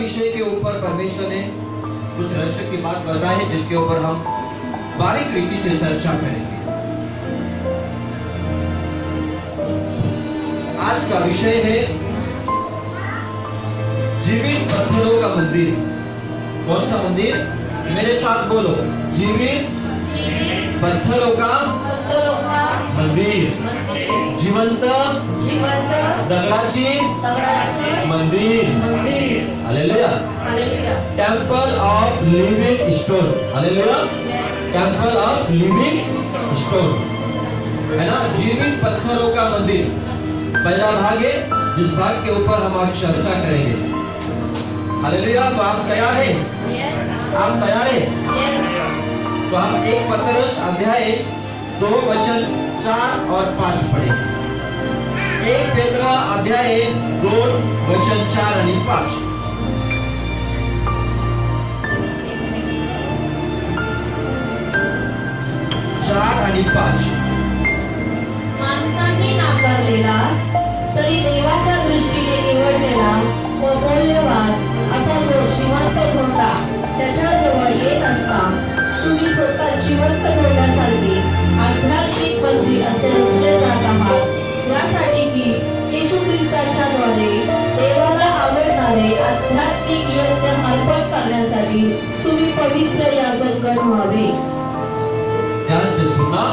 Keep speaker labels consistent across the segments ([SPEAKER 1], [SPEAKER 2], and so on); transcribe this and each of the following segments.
[SPEAKER 1] विषय के ऊपर परमेश्वर ने कुछ रहस्य की बात बताई है, जिसके ऊपर हम बारीक रीति से चर्चा करेंगे। आज का विषय है जीवित पत्थरों का मंदिर। कौन सा मंदिर? मेरे साथ बोलो, जीवित पत्थरों का मंदिर। जिवंत दगडाची मंदिर। Hallelujah. Temple of living stone. Hallelujah. Temple of living stone, है ना, जीवित पत्थरों का मंदिर। पहला भाग है, जिस भाग के ऊपर हम आज चर्चा करेंगे। हालेलुया। तो आप तैयार हैं? आप तैयार हैं? तो हम 1 पतरस अध्याय 2 वचन 4 और 5 पढ़े। 1 पेत्र अध्याय 2 वचन 4 आणि 5।
[SPEAKER 2] माणसांनी नाकारलेला तरी देवाच्या दृष्टीने निवडलेला व मौल्यवान असा जो जिवंत धोंडा त्याच्याजवळ येत असता तुम्ही स्वतः जिवंत धोंड्यासारखे आध्यात्मिक मंदिर असे रचले जात आहात, यासाठी की येशू ख्रिस्ताच्या द्वारे देवाला आवडणारे आध्यात्मिक यज्ञ अर्पण करण्यासाठी तुम्ही पवित्र याजकगण व्हावे।
[SPEAKER 1] ध्यान से सुनना।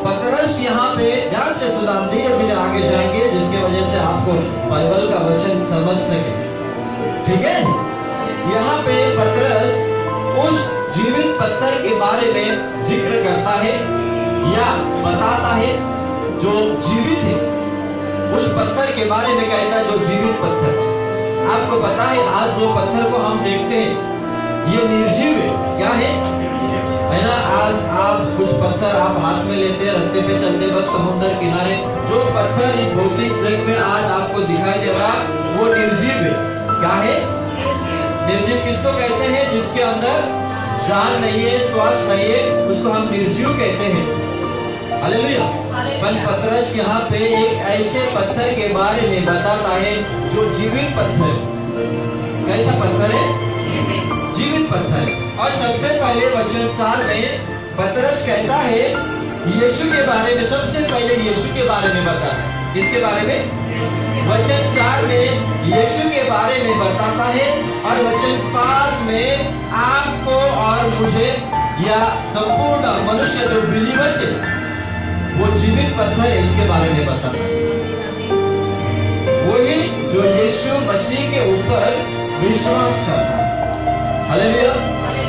[SPEAKER 1] पतरस यहाँ पे ध्यान से सुना, धीरे धीरे आगे जाएंगे, जिसके वजह से आपको बाइबल का वचन समझ सके। ठीक है? यहाँ पे पतरस उस जीवित पत्थर के बारे में जिक्र करता है या बताता है जो जीवित है। उस पत्थर के बारे में कहता है जो जीवित पत्थर। आपको पता है आज जो पत्थर को हम देखते हैं ये निर्जीव है। क्या है ना? आज आप कुछ पत्थर आप हाथ में लेते हैं, रास्ते पे चलते वक्त समुद्र किनारे, जो पत्थर इस भौतिक जग में आज आपको दिखाई दे रहा वो निर्जीव है। क्या है? निर्जीव किसको कहते हैं? जिसके अंदर जान नहीं है, श्वास नहीं है, उसको हम निर्जीव कहते हैं। हालेलुया। पर पतरस यहाँ पे एक ऐसे पत्थर के बारे में बताता है जो जीवित पत्थर है। कैसा पत्थर है? जीवित पत्थर है। और सबसे पहले वचन 4 में पतरस कहता है यीशु के बारे में, सबसे पहले यीशु के बारे में बताता है। किसके बारे में? वचन 4 में यीशु के बारे में बताता है, और वचन 5 में आपको और मुझे या संपूर्ण मनुष्य जो बिलीवर्स है वो जीवित पत्थर है, इसके बारे में बताता है। वही जो यीशु मसीह के ऊपर विश्वास करता है। हालेलुया।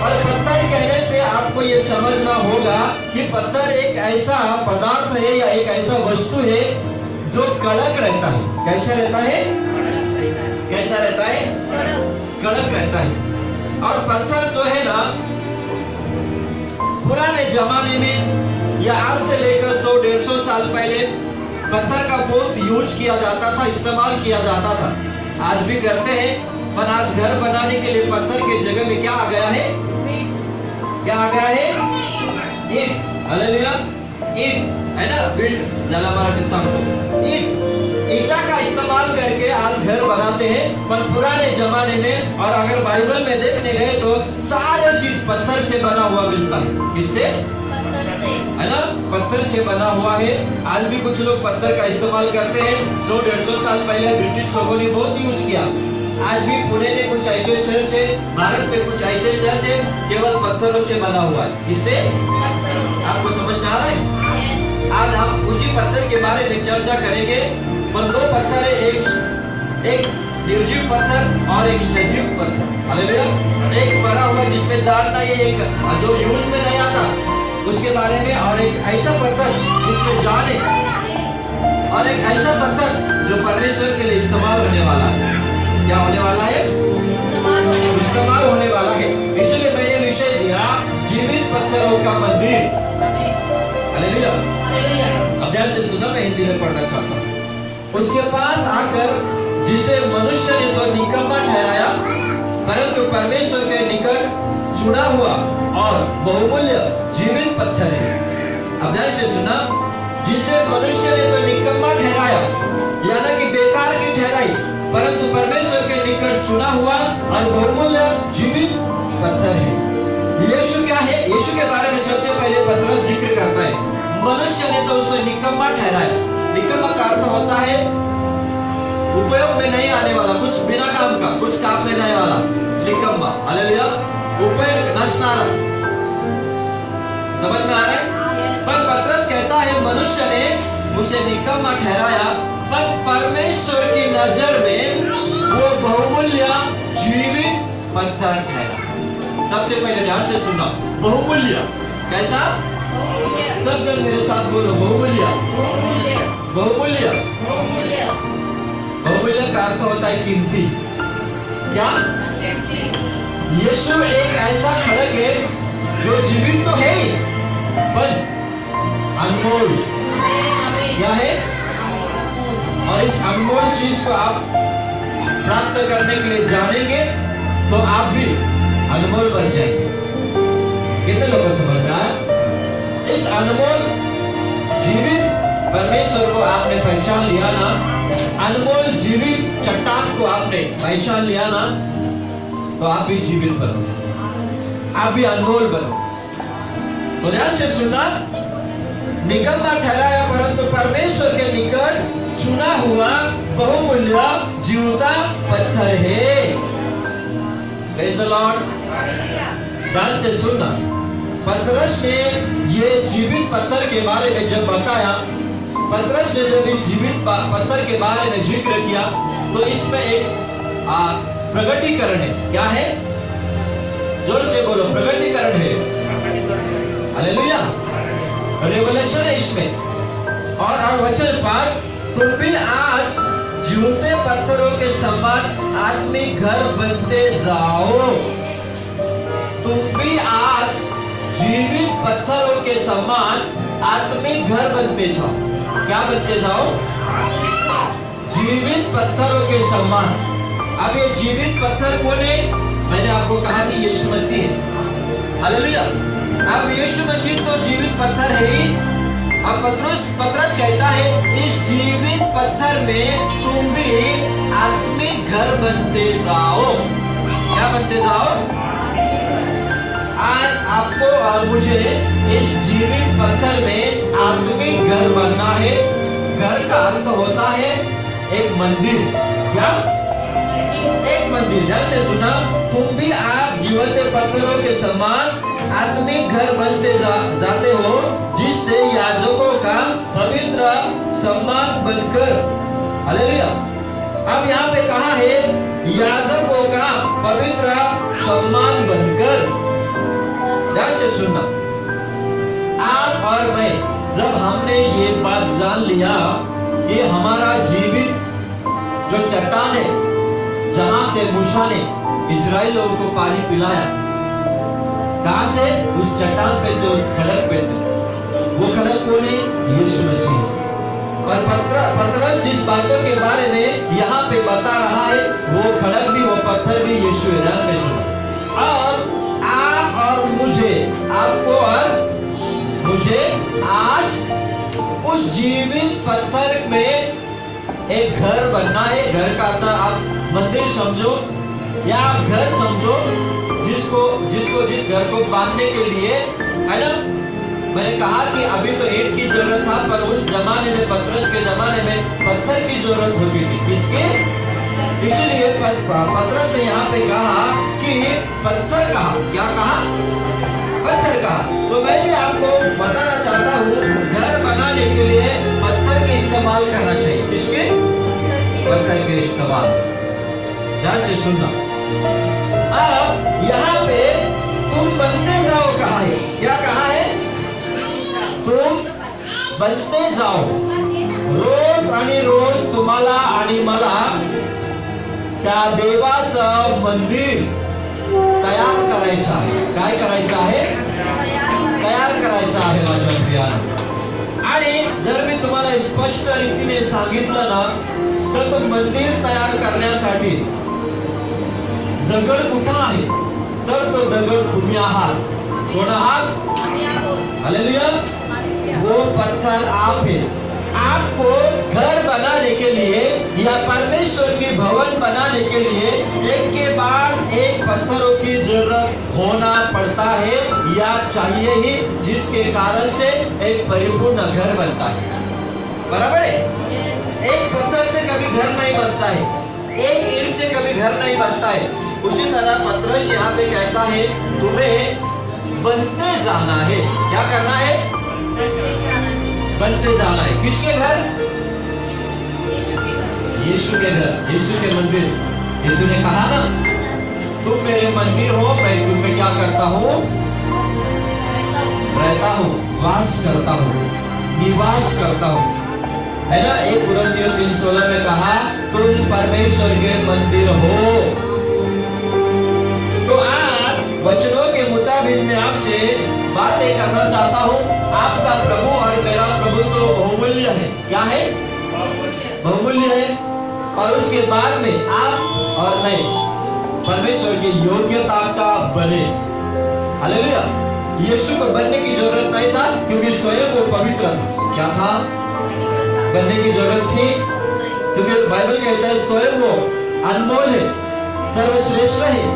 [SPEAKER 1] और पत्थर कहने से आपको ये समझना होगा कि पत्थर एक ऐसा पदार्थ है या एक ऐसा वस्तु है जो कड़क रहता है। कैसा रहता है? कैसा रहता है? कड़क रहता है। और पत्थर जो है ना, पुराने जमाने में या आज से लेकर 100-150 साल पहले पत्थर का बहुत यूज किया जाता था, इस्तेमाल किया जाता था। आज भी करते हैं, पर आज घर बनाने के लिए पत्थर के जगह में क्या आ गया है? क्या आ गया है? ईंट। हालेलुया। ईंट, है ना, बिल्ड ज्यादा मराठी सांगतो। ईटा का इस्तेमाल करके आज घर बनाते हैं। पर पुराने जमाने में, और अगर बाइबल में देखने गए तो सारे चीज पत्थर से बना हुआ मिलता है। किससे? है ना, पत्थर से बना हुआ है। आज भी कुछ लोग पत्थर का इस्तेमाल करते हैं। 100-150 साल पहले ब्रिटिश लोगों ने बहुत यूज किया। आज भी पुणे में कुछ ऐसे चर्च है, भारत में कुछ ऐसे चर्च है, केवल पत्थरों से बना हुआ है। किससे? आपको समझ में आ रहा है? आज हम उसी पत्थर के बारे में चर्चा करेंगे। पर 2 पत्थर है, एक निर्जीव पत्थर और एक सजीव पत्थर। हालेलुया। एक बना हुआ जिसमें जान नहीं है, एक जो यूज में नहीं आता उसके बारे में, और एक ऐसा पत्थर जिसमें जान है, और एक ऐसा पत्थर जो परमेश्वर के लिए इस्तेमाल होने वाला है। क्या होने वाला है? इस्तेमाल होने वाला है। इसलिए मैंने विषय दिया जीवित पत्थरों का मंदिर। हालेलुया। अब ध्यान से सुना, मैं हिंदी में पढ़ना चाहता हूँ। उसके पास आकर जिसे मनुष्य ने तो निकम्मा ठहराया, परंतु परमेश्वर के निकट चुना हुआ और बहुमूल्य जीवित पत्थर है। अब ध्यान से सुना, जिसे मनुष्य ने तो निकम्मा ठहराया, यानी कि बेकार की ठहराई, परंतु परमेश्वर के निकट चुना हुआ और बहुमूल्य जीवित पत्थर है। यीशु क्या है? यीशु के बारे में सबसे पहले पतरस जिक्र करता है। मनुष्य ने तो उसे निकम्मा ठहराया। निकम्मा का अर्थ होता है उपयोग में नहीं आने वाला, कुछ बिना काम का, कुछ काम में नहीं वाला, निकम्मा। हालेलुया। उपयोग नशनारा, समझ में आ रहा है? पर पतरस कहता है मनुष्य ने उसे निकम्मा ठहराया, पर परमेश्वर की नजर में वो बहुमूल्य जीवित पत्थर ठहरा। सबसे पहले ध्यान से सुनना, बहुमूल्य कैसा? सब जन मेरे साथ बोलो, बहुमूल्य। बहुमूल्य बहुमूल्य का अर्थ होता है कीमती। क्या? यीशु एक ऐसा खड़क है जो जीवित तो है ही, पर अनमोल। क्या है? और इस अनमोल चीज को आप प्राप्त करने के लिए जानेंगे तो आप भी अनमोल बन जाएंगे। कितने लोगों को समझ रहा है? इस अनमोल जीवित परमेश्वर को आपने पहचान लिया ना, अनमोल जीवित चट्टान को आपने पहचान लिया ना, तो आप भी जीवित बनो, आप भी अनमोल बनो। तो ध्यान से सुनना, निकम्मा ठहराया परंतु परमेश्वर के निकट चुना हुआ बहुमूल्य जीवता पत्थर है। Praise the Lord. ध्यान से सुनना, पतरस ने ये जीवित पत्थर के बारे में जब बताया, पतरस ने जब इस जीवित पत्थर के बारे में जिक्र किया, तो इसमें एक प्रगटीकरण है। क्या है? जोर से बोलो, प्रगटीकरण है। हालेलुया। रेवलेशन है इसमें। और वचन 5, तुम भी आज जीवते पत्थरों के समान आत्मिक घर बनते जाओ। तुम भी आज जीवित पत्थरों के समान आत्मिक घर बनते जाओ। क्या बनते जाओ? जीवित पत्थरों के समान। अब ये जीवित पत्थर कौन है? मैंने आपको कहा कि यीशु मसीह है। हालेलुया। अब यीशु मसीह तो जीवित पत्थर है ही। अब पतरस कहता है इस जीवित पत्थर में तुम भी आत्मिक घर बनते जाओ। क्या बनते जाओ? आज आपको और मुझे इस जीवित पत्थर में आत्मिक घर बनना है। घर का अर्थ होता है एक मंदिर। क्या? एक मंदिर। ध्यान से सुना, तुम भी आप जीवित पत्थरों के समान आत्मिक घर बनते जाते हो, जिससे याजकों का पवित्र सम्मान बनकर। हालेलुया। अब यहाँ पे कहा है याजकों का पवित्र सम्मान बनकर। ध्यान से सुनना, आप और मैं जब हमने ये बात जान लिया कि हमारा जीवित जो चट्टान है, जहां से मूसा ने इजराइल लोगों को पानी पिलाया, कहां से? उस चट्टान पे से, उस खड़क पे से। वो खड़क कौन है? यीशु मसीह। और पतरस जिस बातों के बारे में यहाँ पे बता रहा है, वो खड़क भी, वो पत्थर भी यीशु है। ध्यान में सुनो। अब आप और मुझे, आपको और मुझे आज उस जीवित पत्थर में एक घर बनना है। घर का अर्थ आप मंदिर समझो या आप घर समझो, जिस घर को बांधने के लिए, है ना? मैंने कहा कि अभी तो ईंट की जरूरत था, पर उस जमाने में, पतरस के जमाने में पत्थर की जरूरत होती थी। किसके? इसलिए पतरस ने यहाँ पे कहा कि पत्थर कहा। क्या कहा? पत्थर कहा। तो मैं भी आपको बताना चाहता हूँ, घर बनाने के लिए पत्थर के इस्तेमाल करना चाहिए। किसके? पत्थर के इस्तेमाल। ध्यान से सुनना। अब यहाँ पे तुम बनते जाओ कहा है। क्या कहा है? तुम बनते जाओ। रोज आणि रोज तुम्हाला आणि मला त्या देवाचं मंदिर तयार करायचं आहे। काय करायचं आहे? तयार करायचं आहे माझ्या प्रियानो। आणि जर मी तुम्हाला स्पष्ट रीतीने सांगितलं ना, तर तो मंदिर तयार करण्यासाठी दगड कुठं आहे? तर तो दगड तुम्ही आहात। कोण आहात? हालेलुया। वो पत्थर आप है। आपको घर बनाने के लिए या परमेश्वर की भवन बनाने के लिए एक के बाद एक पत्थरों की जरूरत होना पड़ता है या चाहिए ही, जिसके कारण से एक परिपूर्ण घर बनता है। बराबर है? एक पत्थर से कभी घर नहीं बनता है, एक ईंट से कभी घर नहीं बनता है। उसी तरह पतरस यहाँ पे कहता है तुम्हें बनते जाना है। क्या करना है? बनते जाना है। किसके घर? यीशु के घर, यीशु के मंदिर। यीशु ने कहा ना, तुम मेरे मंदिर हो, मैं तुम में क्या करता हूँ? रहता हूँ, वास करता हूँ, निवास करता हूँ, है ना। 1 कुरिन्थियों 3:16 में कहा तुम परमेश्वर के मंदिर हो। तो आज वचनों के मुताबिक मैं आपसे बातें करना चाहता हूँ। आपका प्रभु और मेरा प्रभु तो बहुमूल्य है। क्या है? बहुमूल्य है। और उसके बाद में आप और मैं परमेश्वर की योग्यता का बने। हालेलुया। यीशु को बनने की जरूरत नहीं था, क्योंकि स्वयं वो पवित्र था। क्या था? बनने की जरूरत थी, क्योंकि बाइबल कहता है स्वयं वो अनमोल है, सर्वश्रेष्ठ है,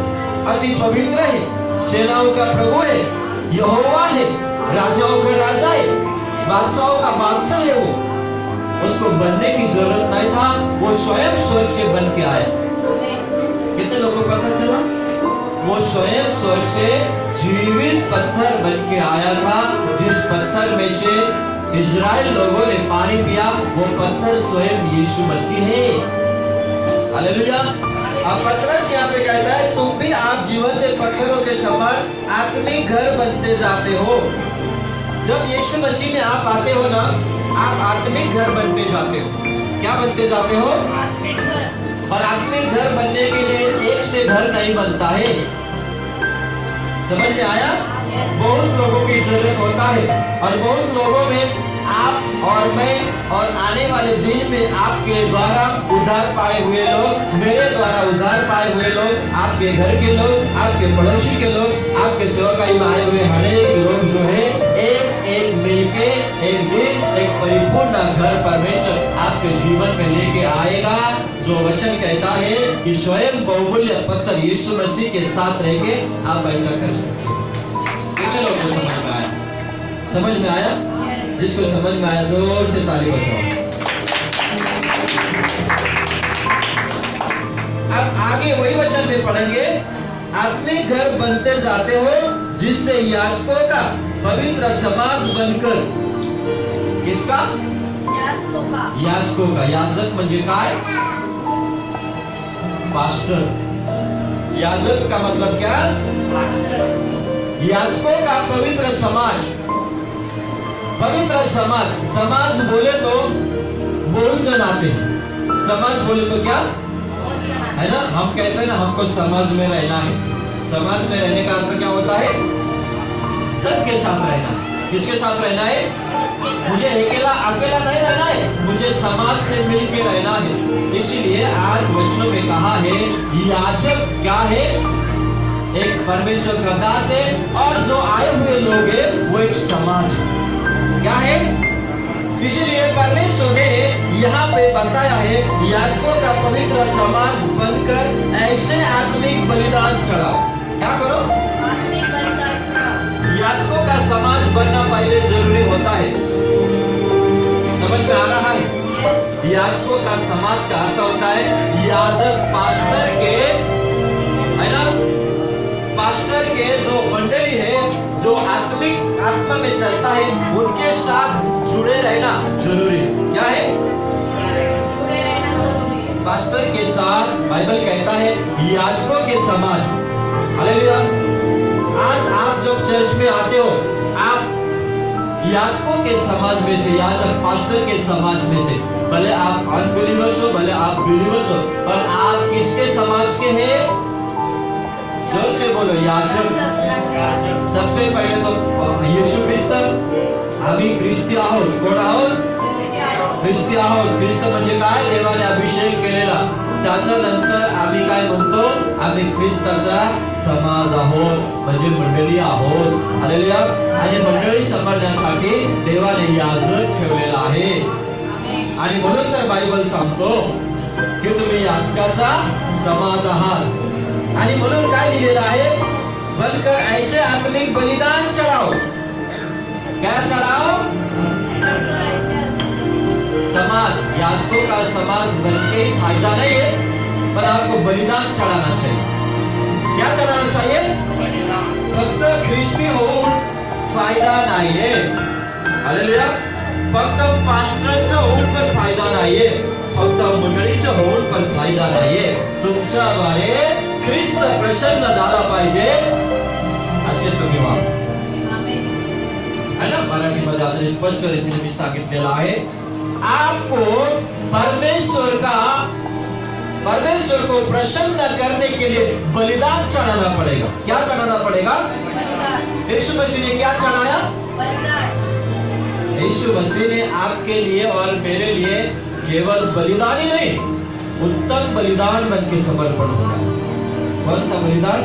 [SPEAKER 1] अति पवित्र है, सेनाओं का प्रभु है, यहोवा है, राजाओं का राजा है, बादशाहों का बादशाह है। वो उसको बनने की जरूरत नहीं था, वो स्वयं स्वर्ग से बन के आया। कितने लोगों को पता चला? वो स्वयं स्वर्ग से जीवित पत्थर बन के आया था। जिस पत्थर में से इजराइल लोगों ने पानी पिया, वो पत्थर स्वयं यीशु मसीह है। हालेलुया। अब पतरस यहाँ पे कहता है तुम भी आप जीवंत पत्थरों के समान आत्मिक घर बनते जाते हो। जब यीशु मसीह में आप आते हो ना, आप आत्मिक घर बनते जाते हो। क्या बनते जाते हो?
[SPEAKER 2] आत्मिक घर।
[SPEAKER 1] और आत्मिक घर बनने के लिए एक से घर नहीं बनता है। समझ में आया? बहुत लोगों की जरूरत होता है, और बहुत लोगों में आप और मैं और आने वाले दिन में आपके द्वारा उद्धार पाए हुए लोग, मेरे द्वारा उद्धार पाए हुए लोग, आपके घर के लोग, आपके पड़ोसी के लोग, आपके सेवकाई में आए हुए हर एक लोग जो है, एक एक मिलके एक दिन एक परिपूर्ण घर परमेश्वर आपके जीवन में लेके आएगा। जो वचन कहता है कि स्वयं बहुमूल्य पत्थर यीशु मसीह के साथ रह के आप ऐसा कर सकते हो। कितने लोगों को समझ में आया? समझ में आया? जिसको समझ में आया जोर से ताली बजाओ। अब आगे वही वचन में पढ़ेंगे, आत्मिक घर बनते जाते हो, जिससे याजकों का पवित्र समाज बनकर, किसका?
[SPEAKER 2] याजकों का।
[SPEAKER 1] याजकों का। याजक म्हणजे काय? पास्टर। याजक का मतलब क्या? याजकों का पवित्र समाज। पवित्र समाज, समाज बोले तो बहुत जन आते हैं। समाज बोले तो क्या है ना, हम कहते हैं ना हमको समाज में रहना है। समाज में रहने का अर्थ क्या होता है? सबके साथ रहना। किसके साथ रहना है? मुझे अकेला नहीं रहना है, मुझे समाज से मिलके रहना है। इसीलिए आज वचनों में कहा है याजक क्या है? एक परमेश्वर का दास है, और जो आए हुए लोग हैं वो एक समाज है। क्या है? इसलिए परमेश्वर ने यहाँ पे बताया है याजकों का पवित्र समाज बनकर ऐसे आत्मिक बलिदान चढ़ाओ। क्या करो?
[SPEAKER 2] आत्मिक बलिदान चढ़ाओ।
[SPEAKER 1] याजकों का समाज बनना पहले जरूरी होता है। समझ में आ रहा है? याजकों का समाज का अर्थ होता है याजक पास्टर के, है ना, पास्टर के जो मंडली है, जो आत्मिक आत्मा में चलता है, उनके साथ जुड़े रहना जरूरी है। क्या है?
[SPEAKER 2] जुड़े रहना जरूरी है।
[SPEAKER 1] पास्टर के साथ बाइबल कहता है याजकों के समाज। हालेलुया। आज आप जब चर्च में आते हो, आप याजकों के समाज में से, याजक पास्टर के समाज में से, भले आप अनबिलीवर्स हो, भले आप बिलीवर्स हो, पर आप किसके समाज के हैं? जोर से बोलो, याजक। सबसे पहिले तो येशू ख्रिस्त, आम्ही ख्रिस्ती आहोत। कोण आहोत? ख्रिस्ती आहोत। ख्रिस्त म्हणजे काय? देवाने अभिषेक केलेला। त्याच्यानंतर आम्ही काय म्हणतो? आम्ही ख्रिस्ताचा समाज आहोत, म्हणजे मंडळी आहोत। हालेलुया। आणि मंडळी सांभाळण्यासाठी देवाने याजक ठेवलेला आहे। आणि म्हणून तर बायबल सांगतो की तुम्ही याजकाचा समाज आहात। आणि म्हणून काय लिहिलेलं आहे, बनकर ऐसे आत्मिक बलिदान चढ़ाओ. क्या चढ़ाओ? समाज, याजकों का समाज बनके ही फायदा नहीं है, पर आपको बलिदान चढ़ाना चाहिए. क्या चढ़ाना चाहिए? फक्त ख्रिस्ती होऊन फायदा नाहीये. हालेलुया. फक्त पास्टरचं होऊन पण फायदा नाहीये, फक्त मंडळीचं होऊन पण फायदा नाहीये. तुमच्याद्वारे ख्रिस्त प्रसन्न झाला पाहिजे असे तुम्ही व्हा. है ना, मराठीमध्ये आता स्पष्ट रीतीने मी सांगितलेलं आहे. आपको परमेश्वर को प्रसन्न करने के लिए बलिदान चढ़ाना पड़ेगा. क्या चढ़ाना पड़ेगा? यीशु मसीह ने क्या चढ़ाया? यीशु मसीह ने आपके लिए और मेरे लिए केवल बलिदान ही नहीं, उत्तम बलिदान बन के समर्पण होगा. कौन सा बलिदान?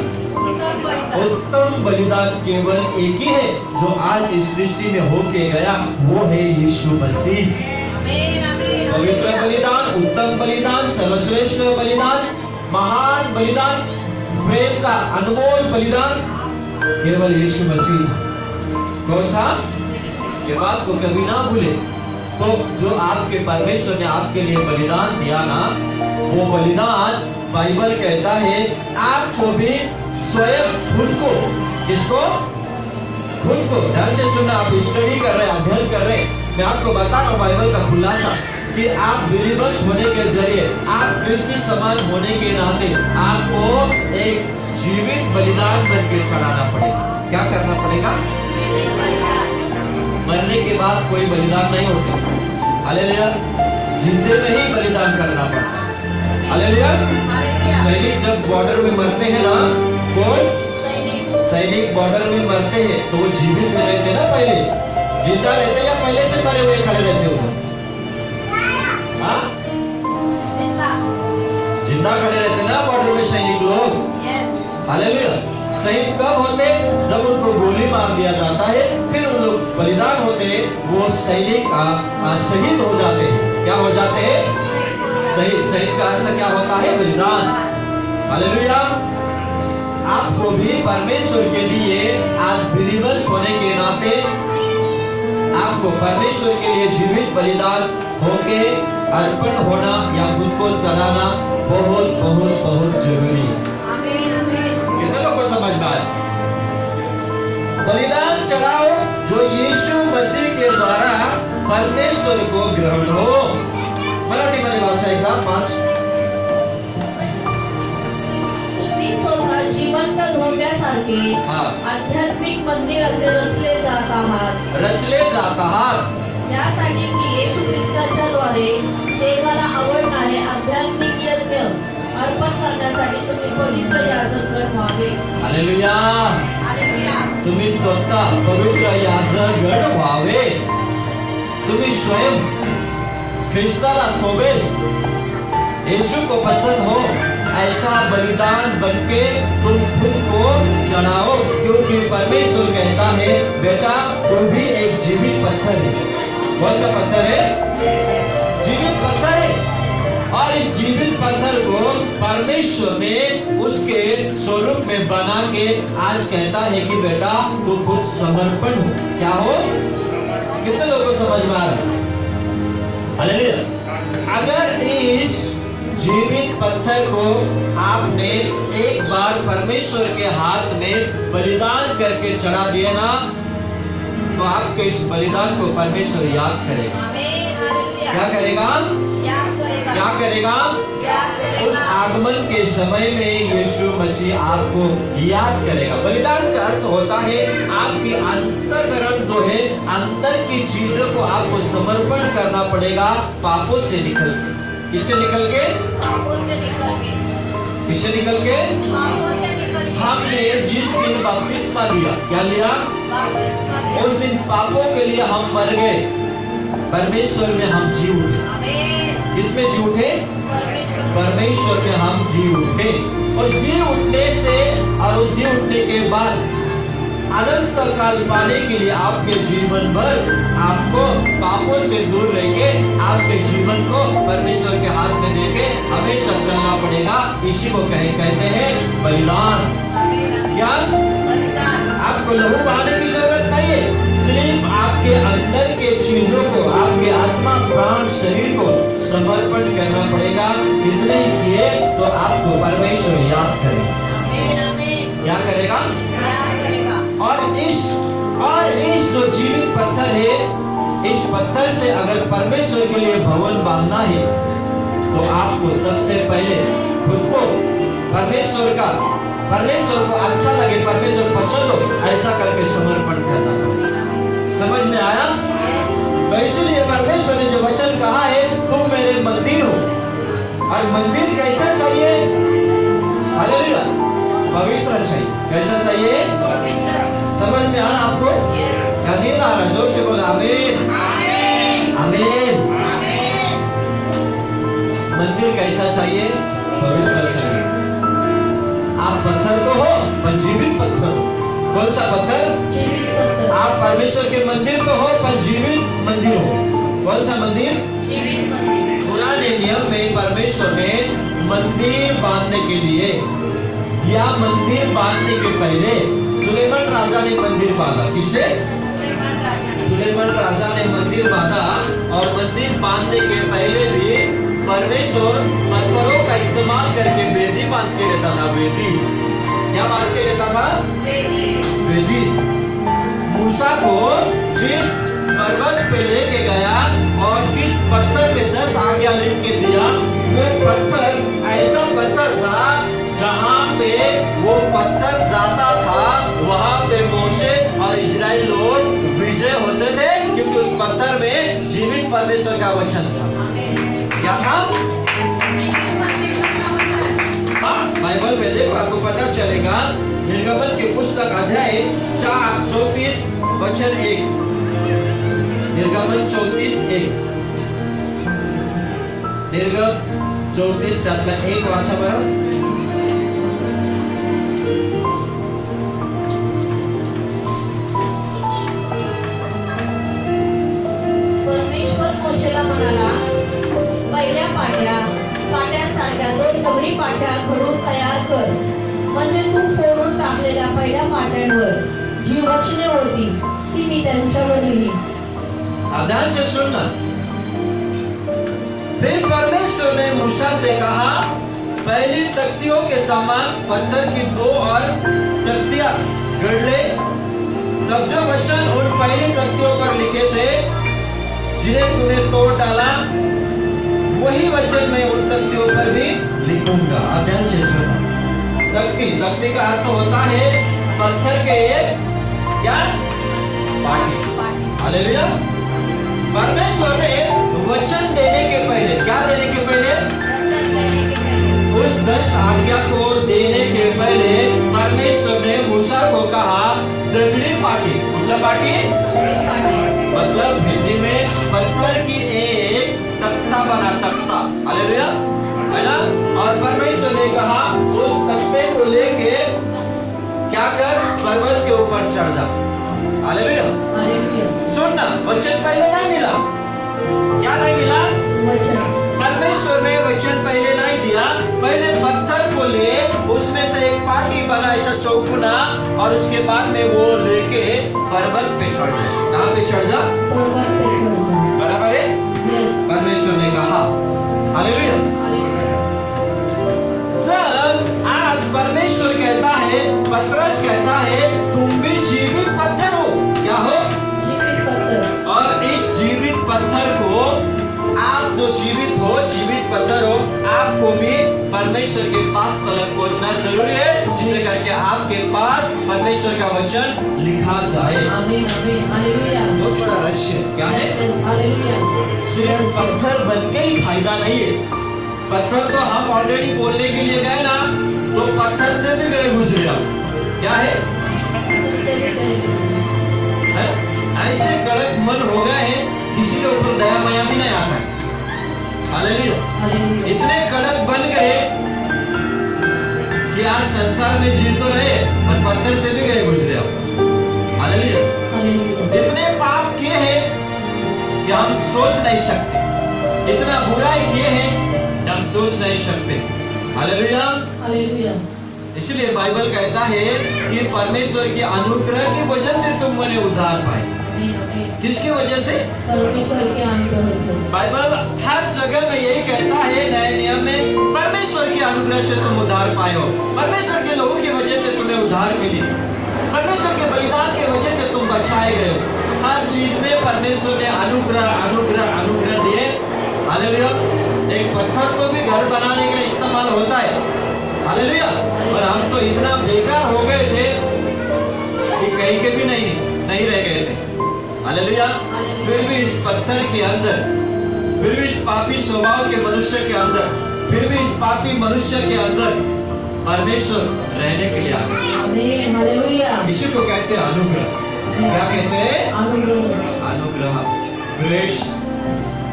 [SPEAKER 1] उत्तम बलिदान केवल एक ही है जो आज इस सृष्टि में होके गया, वो है यीशु मसीह. पवित्र बलिदान, उत्तम बलिदान, सर्वश्रेष्ठ बलिदान, महान बलिदान, प्रेम का अनमोल बलिदान केवल यीशु मसीह. कौन था? ये बात को कभी ना भूले. तो जो आपके परमेश्वर ने आपके लिए बलिदान दिया ना, वो बलिदान बाइबल कहता है आपको भी स्वयं खुद को, किसको? खुद को. ध्यान से सुनना, आप स्टडी कर रहे हैं, अध्ययन कर रहे हैं. मैं आपको बता रहा हूं बाइबल का खुलासा कि आप बिलीवर्स होने के जरिए, आप क्रिस्ती समाज होने के नाते आपको एक जीवित बलिदान बन के चढ़ाना पड़ेगा. क्या करना पड़ेगा? मरने के बाद कोई बलिदान नहीं होता. हालेलुया. जिंदे में ही बलिदान करना पड़ता है. हालेलुया. सैनिक जब बॉर्डर में मरते हैं ना, कौन? सैनिक बॉर्डर में मरते हैं तो वो जीवित में रहते ना, पहले जिंदा रहते या पहले से मरे हुए खड़े रहते हो? जिंदा खड़े रहते ना बॉर्डर में सैनिक लोग. हालेलुया. शहीद कब होते? जब उनको गोली मार दिया जाता है, फिर उन लोग बलिदान होते, वो सैनिक शहीद हो जाते हैं. क्या हो जाते हैं? शहीद. शहीद का अर्थ क्या होता है? बलिदान. हालेलुया. आपको भी परमेश्वर के लिए आज बिलीवर्स होने के नाते आपको परमेश्वर के लिए जीवित बलिदान होके अर्पण होना या खुद को चढ़ाना बहुत बहुत बहुत जरूरी है. कितने लोगों को समझ में आया? बलिदान चढ़ाओ जो यीशु मसीह के द्वारा परमेश्वर को ग्रहण हो. मराठी मध्ये वाचा एकदा 5.
[SPEAKER 2] जिवंत धोंड्यासारखे आध्यात्मिक मंदिर असे रचले जात आहात. यासाठी की येशू ख्रिस्ताच्या द्वारे देवाला आवडणारे आध्यात्मिक यज्ञ अर्पण करण्यासाठी तुम्ही पवित्र याजकगण व्हावे.
[SPEAKER 1] हालेलुया.
[SPEAKER 2] हालेलुया.
[SPEAKER 1] तुम्ही स्वतः पवित्र याजकगण व्हावे. तुम्ही स्वयं ख्रिस्ताला शोभेल, यीशु को पसंद हो ऐसा बलिदान बनके तुम खुद को चढ़ाओ. क्योंकि परमेश्वर कहता है बेटा तू भी एक जीवित पत्थर है. कौन सा पत्थर है? जीवित पत्थर है. और इस जीवित पत्थर को परमेश्वर ने उसके स्वरूप में बना के आज कहता है कि बेटा तू खुद समर्पण हो. क्या हो? कितने लोगों को समझ में आ रहा है? हालेलुया. अगर इस जीवित पत्थर को आपने एक बार परमेश्वर के हाथ में बलिदान करके चढ़ा दिया ना, तो आपके इस बलिदान को परमेश्वर याद करेगा. क्या करेगा? क्या करेगा? उस आगमन के समय में यीशु मसीह आपको याद करेगा. बलिदान का अर्थ होता है आपकी अंतःकरण जो है, अंदर की चीजों को आपको समर्पण करना पड़ेगा पापों से निकल के. किससे निकल के? पापों से निकल के. किससे निकल के? पापों से निकल के. हमने जिस दिन बपतिस्मा लिया, क्या लिया? बपतिस्मा लिया. उस दिन पापों के लिए हम मर गए, परमेश्वर में हम जी उठे. आमीन. किसमें जी उठे? परमेश्वर में हम जी उठे. और जी उठने से और जी उठने के बाद अनंत काल पाने के लिए आपके जीवन भर आपको पापों से दूर रह के आपके जीवन को परमेश्वर के हाथ में देके हमेशा चलना पड़ेगा. मिलेगा, इसी को कहते हैं बलिदान। क्या आपको लहू बहाने की जरूरत नहीं है, सिर्फ आपके अंदर के चीजों को, आपके आत्मा प्राण शरीर को समर्पण करना पड़ेगा। इतने ही किए तो आपको परमेश्वर याद करेगा। क्या करेगा? और इस जो जीवित पत्थर है, इस पत्थर से अगर परमेश्वर के लिए भवन बांधना है तो आपको सबसे पहले खुद को परमेश्वर को अच्छा लगे, परमेश्वर पसंद हो, ऐसा करके समर्पण करना पड़ेगा। समझ में आया? तो इसलिए परमेश्वर ने जो वचन कहा है, तुम मेरे मंदिर हो। और मंदिर कैसा चाहिए? हालेलुया, पवित्र चाहिए। कैसा चाहिए? समझ में आना आपको? क्या नहीं आ रहा? जोर से बोला आमीन। आमीन। मंदिर कैसा चाहिए? पवित्र चाहिए। आप पत्थर तो हो पर जीवित पत्थर हो। कौन सा पत्थर? आप परमेश्वर के मंदिर तो हो पर जीवित मंदिर हो। कौन सा मंदिर? पुराने नियम में परमेश्वर ने मंदिर बांधने के लिए या मंदिर बांधने के पहले सुलेमान राजा ने मंदिर बांधा। किसने? सुलेमान राजा ने मंदिर बांधा। और मंदिर बांधने के पहले भी परमेश्वर पत्थरों का इस्तेमाल करके वेदी बांध के रहता था। वेदी क्या बांध के रहता था? वेदी। मूसा को जिस पर्वत पे लेके गया और जिस पत्थर पे 10 आज्ञा लिख के दिया, वो पत्थर ऐसा पत्थर था जहाँ पे वो पत्थर जाता था वहां पे मोशे और इजराइल लोग विजय होते थे, क्योंकि उस पत्थर में जीवित परमेश्वर का वचन था। क्या था? हाँ, बाइबल में देखो, आपको पता चलेगा। निर्गमन की पुस्तक अध्याय 4:34 वचन 1। निर्गमन 34:1। निर्गम 34:1 वाचा बरं.
[SPEAKER 2] परमेश्वर मोशेला म्हणाला, पहिल्या पाट्यासारख्या 2 दगडी पाट्या घडून तयार कर, म्हणजे तू फोडून टाकलेल्या पहिल्या पाट्यांवर जी वचने होती ती मी त्यांच्यावर लिहिली.
[SPEAKER 1] ध्यान से सुनना. फिर परमेश्वर ने मूसा से कहा, पहली तख्तियों के समान पत्थर की 2 और तख्तियां गढ़ ले. तब जो वचन उन पहली तख्तियों पर लिखे थे जिन्हें तूने तोड़ डाला, वही वचन मैं उन तख्तियों पर भी लिखूंगा. ध्यान से सुनना. तख्ती का अर्थ होता है पत्थर के क्या पाटी. हालेलुया. परमेश्वर ने वचन देने के पहले, क्या देने के पहले, उस 10 आज्ञा को देने के पहले परमेश्वर ने मूसा को कहा, दगड़ी पाटी. मतलब पाटी मतलब हिंदी में पत्थर की एक तख्ता बना. तख्ता. हालेलुया, है ना. और परमेश्वर ने कहा, उस तख्ते को लेके क्या कर, पर्वत के ऊपर चढ़ जा. हालेलुया. सुनना, वचन पहले नहीं मिला. क्या नहीं मिला?
[SPEAKER 2] वचन.
[SPEAKER 1] परमेश्वर ने वचन पहले नहीं दिया. पहले पत्थर को ले, उसमें से एक पाटी बना ऐसा चौकुना, और उसके बाद में वो लेके पर्वत पे चढ़ जा. कहाँ पे चढ़ जा?
[SPEAKER 2] पर्वत पे चढ़ जा.
[SPEAKER 1] बराबर है. परमेश्वर ने कहा. हालेलुया. जब आज परमेश्वर कहता है, पतरस कहता है, तुम भी जीवित पत्थर हो. क्या हो?
[SPEAKER 2] जीवित पत्थर. और
[SPEAKER 1] इस जीवित पत्थर को, आप जो जीवित हो, जीवित पत्थर हो, आपको भी परमेश्वर के पास तक पहुंचना जरूरी है, जिसे करके आपके पास परमेश्वर का वचन लिखा जाए.
[SPEAKER 2] आमीन. आमीन. हालेलुया.
[SPEAKER 1] बहुत बड़ा रहस्य क्या है?
[SPEAKER 2] हालेलुया.
[SPEAKER 1] सिर्फ पत्थर बन के ही फायदा नहीं है. पत्थर तो हम ऑलरेडी बोलने के लिए गए ना, तो पत्थर से भी गए गुजरे. क्या है? ऐसे कड़क मन हो गए हैं, किसी के ऊपर दया माया भी नहीं आता है. हालेलुया. इतने कड़क बन गए कि आज संसार में जी तो रहे और पत्थर से भी गए गुजरे. हालेलुया. इतने पाप किए हैं कि हम सोच नहीं सकते. इतना बुराई किए हैं कि हम सोच नहीं सकते. हालेलुया।
[SPEAKER 2] हालेलुया।
[SPEAKER 1] इसलिए बाइबल कहता है कि परमेश्वर के अनुग्रह की वजह से तुम मैंने उद्धार पाए।
[SPEAKER 2] आमीन, आमीन।
[SPEAKER 1] किसकी वजह से?
[SPEAKER 2] परमेश्वर के अनुग्रह से।
[SPEAKER 1] बाइबल हर जगह में यही कहता है नए नियम में, परमेश्वर के अनुग्रह से तुम उद्धार पाए हो। परमेश्वर के लोगों की वजह से तुम्हें उद्धार मिली। परमेश्वर के बलिदान की वजह से तुम बचाए गए हो। हर चीज में परमेश्वर ने अनुग्रह अनुग्रह अनुग्रह दिए। हालेलुया। एक पत्थर को भी घर बनाने का इस्तेमाल होता है। हालेलुया। और हम तो इतना बेकार हो गए थे कि कहीं के भी नहीं रह गए थे। हालेलुया। फिर भी इस पत्थर के अंदर, फिर भी इस पापी स्वभाव के मनुष्य के अंदर, फिर भी इस पापी मनुष्य के अंदर परमेश्वर रहने के लिए आ गए।
[SPEAKER 2] आमीन, हालेलुया।
[SPEAKER 1] इसी को कहते हैं अनुग्रह। क्या कहते हैं?
[SPEAKER 2] अनुग्रह।
[SPEAKER 1] अनुग्रह, ग्रेस।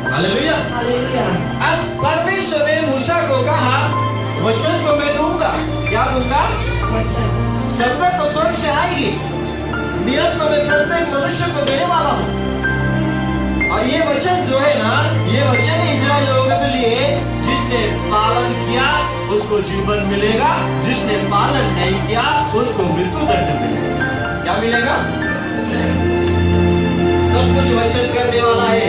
[SPEAKER 1] हालेलुया।
[SPEAKER 2] हालेलुया।
[SPEAKER 1] अब परमेश्वर ने मूसा को कहा, वचन को मैं दूंगा। क्या दूंगा?
[SPEAKER 2] वचन।
[SPEAKER 1] शब्द तो स्वर्ग से आएगी, नियम तो मैं प्रत्येक मनुष्य को देने वाला हूँ। और ये वचन जो है ना, ये वचन इजराइल लोगों के लिए, जिसने पालन किया उसको जीवन मिलेगा, जिसने पालन नहीं किया उसको मृत्यु दंड मिलेगा। क्या मिलेगा? सब कुछ वचन करने वाला है।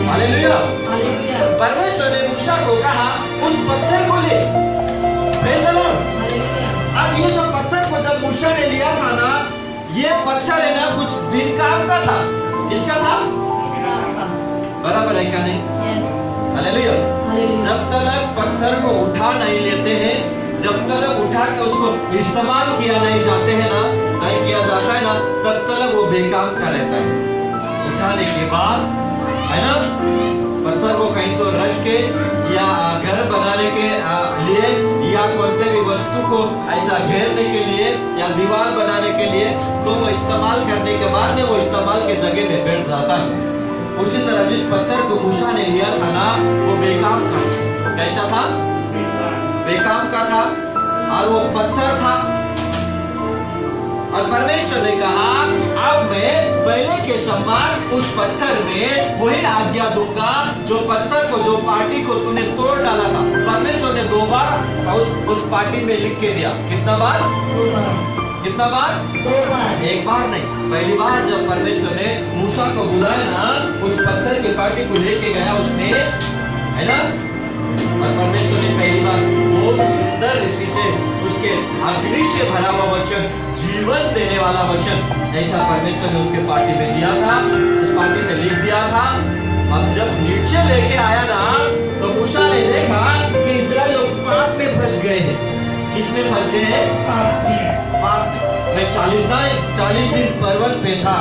[SPEAKER 1] हालेलुया।
[SPEAKER 2] हालेलुया।
[SPEAKER 1] परमेश्वर ने मूसा को कहा, उस पत्थर को ले। Praise the Lord.
[SPEAKER 2] हालेलुया।
[SPEAKER 1] अब ये जो पत्थर को जब मूसा ने लिया था ना, ये पत्थर है ना कुछ बेकार का था। किसका था? बराबर है क्या नहीं?
[SPEAKER 2] यस।
[SPEAKER 1] हालेलुया।
[SPEAKER 2] हालेलुया।
[SPEAKER 1] जब तक पत्थर को उठा नहीं लेते हैं, जब तक उठा के उसको इस्तेमाल किया नहीं जाते हैं ना, नहीं किया जाता है ना, तब तक वो बेकार का रहता है। उठाने के बाद है ना, पत्थर को कहीं तो रख के या घर बनाने के लिए या कौन से भी वस्तु को ऐसा घेरने के लिए या दीवार बनाने के लिए, तो वो इस्तेमाल करने के बाद में वो इस्तेमाल के जगह में बैठ जाता है। उसी तरह जिस पत्थर को मूसा ने लिया था ना, वो बेकाम का, कैसा था? बेकाम का था, और वो पत्थर था। और परमेश्वर ने कहा, अब मैं पहले के समान उस पत्थर में वही आज्ञा दूंगा जो पत्थर को, जो पार्टी को तूने तोड़ डाला था। परमेश्वर ने 2 बार उस पार्टी में लिख के दिया। कितना बार?
[SPEAKER 2] 2 बार।
[SPEAKER 1] कितना बार?
[SPEAKER 2] 2 बार।
[SPEAKER 1] एक बार नहीं, पहली बार जब परमेश्वर ने मूसा को बुलाया ना, उस पत्थर के पार्टी को लेके गया उसने, है ना, और परमेश्वर ने पहली बार बहुत सुंदर रीति से उसके अग्नि से भरा हुआ वचन, जीवन देने वाला वचन, ऐसा परमेश्वर ने उसके पार्टी में दिया था, उस पार्टी में लिख दिया था। अब जब नीचे लेके आया ना, तो मूसा ने देखा कि इजराइल लोग पाप में फंस गए हैं। किसमें फंस गए हैं? पाप में। मैं 40 दिन पर्वत पे था।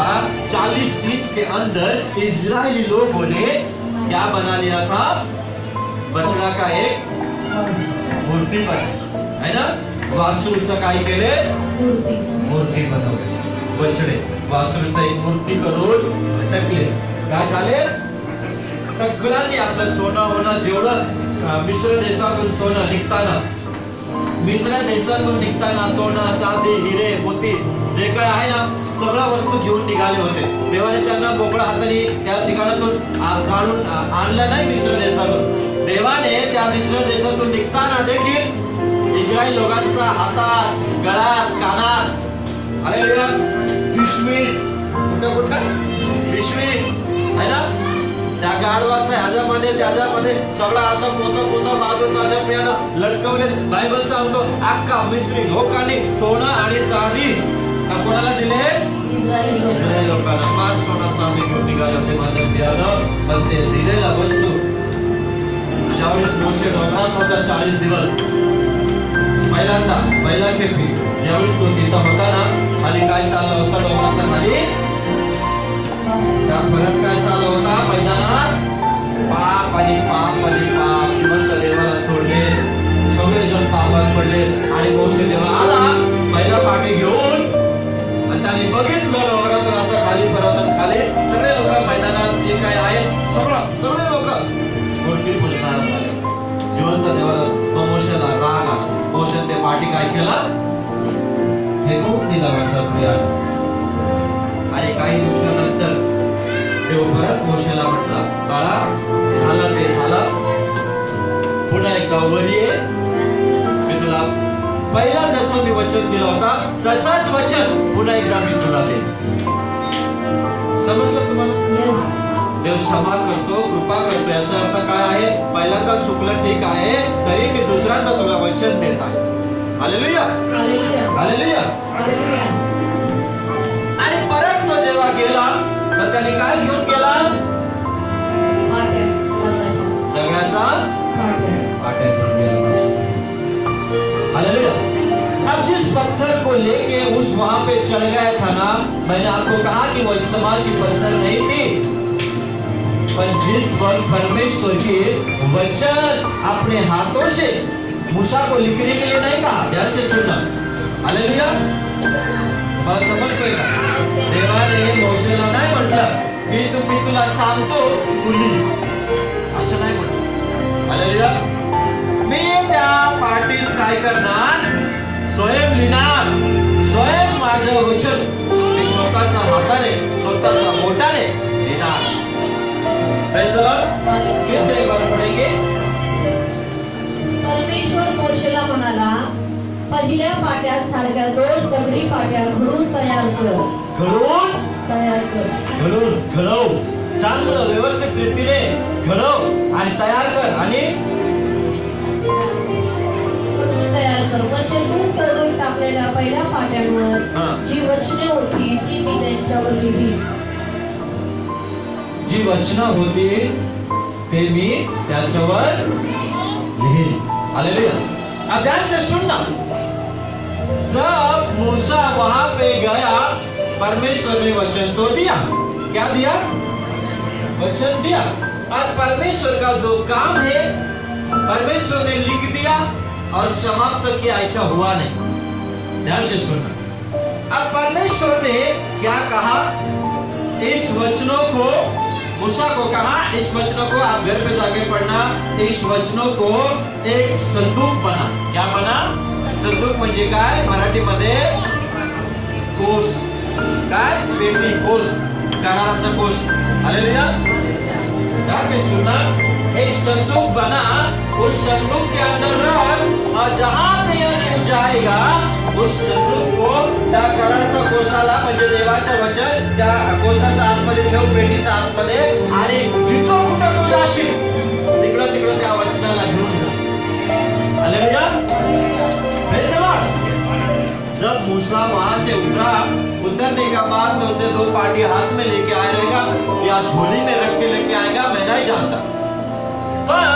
[SPEAKER 1] 40 दिन के अंदर इजरायली लोगों ने क्या बना लिया था? बछड़ा का एक मूर्ति बनाई, है ना, वासुरूचा काय केले? मूर्ती बनवली। बछडे वासुरूचा एक मूर्ती करून टाकले। काय झाले? सगळ्यांनी आपलं सोनं होणं, जेवढं मिश्र देशातून सोनं निघताना, मिश्र देशातून निघताना सोनं, चांदी, हिरे, मोती जे काय आहे ना, सगळ्या वस्तू घेऊन निघाले होते। देवाने त्यांना मोकळ्या हाताने त्या ठिकाणातून काढून आणलं नाही मिश्र देशातून। देवाने त्या मिश्र देशातून निघताना देखील इस्रायल लोकांचा हातात, गळ्यात, कानात, हालेलुया, पिशवी, कुठं पिशवी, है ना, त्या गाढवाचा ह्याच्यामध्ये त्याच्यामध्ये सगळा असं पोतं बाजून अशा प्रियानं लटकवले। बायबल सांगतो अख्खा मिस्री लोकांनी सोनं आणि चांदी कोणाला दिले? इस्रायल लोकांना। फार सोनं चांदी घेऊन निघाले होते माझ्या प्रियानं, पण ते दिलेला वस्तू ज्यावेळेस मोशे डोंगरात होता 40 दिवस, पहिला खेपी ज्यावेळेस तो तिथं होता ना, खाली काय चाललं होतं डोंगराच्या खाली? त्या परत काय चालू होता मैदानात? पाप आणि पाप आणि पाप। जिवंत देवाला सोडले, सगळेजण पापात पडले। आणि मोशे जेव्हा आला पहिला पाठी घेऊन, आणि त्याने बघितलं डोंगरातून असं खाली पर्वतात खाली सगळे लोक मैदानात जे काय आहे सगळे लोक मूर्ती पुजणार झाले, जिवंत देवाला। मग मोशेला राग आला। मोशे ते पाठी काय केला? फेकून दिला वर्षात। आणि काही दिवसानंतर देव परत मोशेला म्हटला, बाळा झालं ते झालं, पुन्हा एकदा वर ये पहिला जसं मी वचन दिलं होता तसाच वचन पुन्हा एकदा मी तुला देईन. समजलं तुम्हाला?
[SPEAKER 2] येस.
[SPEAKER 1] देव क्षमा करतो, कृपा करतो. याचा अर्थ काय आहे? पहिल्यांदा चुकलं ठीक आहे, तरी मी दुसऱ्यांदा तुला वचन देत आहे. Hallelujah,
[SPEAKER 2] hallelujah,
[SPEAKER 1] hallelujah.
[SPEAKER 2] हालेलुया.
[SPEAKER 1] आणि परत तो जेव्हा गेला तर त्याने काय घेऊन गेला?
[SPEAKER 2] पाट्या, दगडाच्या.
[SPEAKER 1] दगडाचा
[SPEAKER 2] पाट्या.
[SPEAKER 1] पाट्या घेऊन गेला. हालेलुया. अब जिस पत्थर को लेके उस वहां पे चढ़ गया था ना, मैंने आपको कहा कि वो इस्तेमाल की पत्थर नहीं थी, पर जिस पर परमेश्वर की वचन अपने हाथों से मूसा को लिखने के लिए नहीं कहा. ध्यान से सुनना. हालेलुया. मला समजतोय का? देवाने मोशेला नाही म्हटलं की मी तुला सांगतो तू लिह, असं नाही म्हटलं. हालेलुया. मी त्या पाटीत काय करणार? स्वयं लिहिणार, स्वयं माझं वचन मी स्वतःच्या हाताने, स्वतःच्या बोटाने लिहिणार. Praise the Lord. फिर से एक बार पढ़ेंगे.
[SPEAKER 2] परमेश्वर मोशेला म्हणाला, पहिल्या पाट्यात सारख्या 2 दगडी पाट्या घडून तयार कर.
[SPEAKER 1] घडवून
[SPEAKER 2] तयार कर.
[SPEAKER 1] घडव, चांगलं व्यवस्थित रीतीने घडव आणि तयार कर. आणि
[SPEAKER 2] तयार कर. म्हणजे तू फोडून टाकलेल्या पहिल्या पाट्यांवर जी वचने होती ती मी त्यांच्यावर लिहिली.
[SPEAKER 1] जी वचनं होती ते मी त्याच्यावर लिहिली. हालेलुया. अब ध्यान से सुनना. जब मूसा वहां पे गया, परमेश्वर ने वचन तो दिया. क्या दिया? वचन दिया. और परमेश्वर का जो काम है परमेश्वर ने लिख दिया और समाप्त किया, ऐसा हुआ नहीं. ध्यान से सुनना. अब परमेश्वर ने क्या कहा? इस वचनों को मूसा को कहा, इस वचनों को आप घर पे जाके पढ़ना. इस वचनों को एक संदूक बना. क्या बना? संदूक म्हणजे काय? मराठीमध्ये कोस. काय? पेटी, कोस, कराराचा कोस. हालेलुया. ध्यान से सुनना. एक संदूक बना, उस संदूक के अंदर रख, और जहां भी तू जाएगा उस संदूक को त्या कराराच्या कोशाला म्हणजे देवाचं वचन त्या कोशाच्या आतमध्ये ठेव, पेटीच्या आतमध्ये. आणि जिथं कुठं तू जाशील तिकडं त्या वचनाला घेऊन जा. हालेलुया. Praise the Lord. जब मूसा वहां से उतरने के बाद में उसने 2 पाटी हाथ में लेके आया रहेगा या झोली में रख के लेके आएगा, मैं नहीं जानता. पर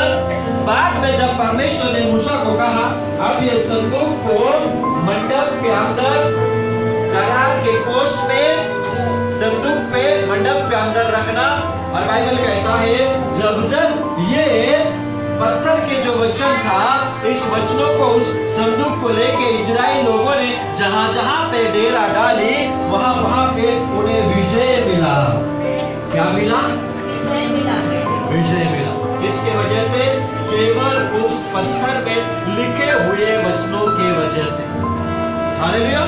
[SPEAKER 1] बाद में जब परमेश्वर ने मूसा को कहा, अब ये संदूक को मंडप के अंदर करार के कोष में, संदूक पे मंडप के अंदर रखना. और बाइबल कहता है जब ये पत्थर के जो वचन था, इस वचनों को उस संदूक को लेके इजराइल लोगों ने जहां जहां पे डेरा डाली, वहां वहां पे उन्हें विजय मिला. क्या मिला?
[SPEAKER 2] विजय मिला.
[SPEAKER 1] विजय मिला. किसके वजह से? केवल उस पत्थर में लिखे हुए वचनों के वजह से. हालेलुया.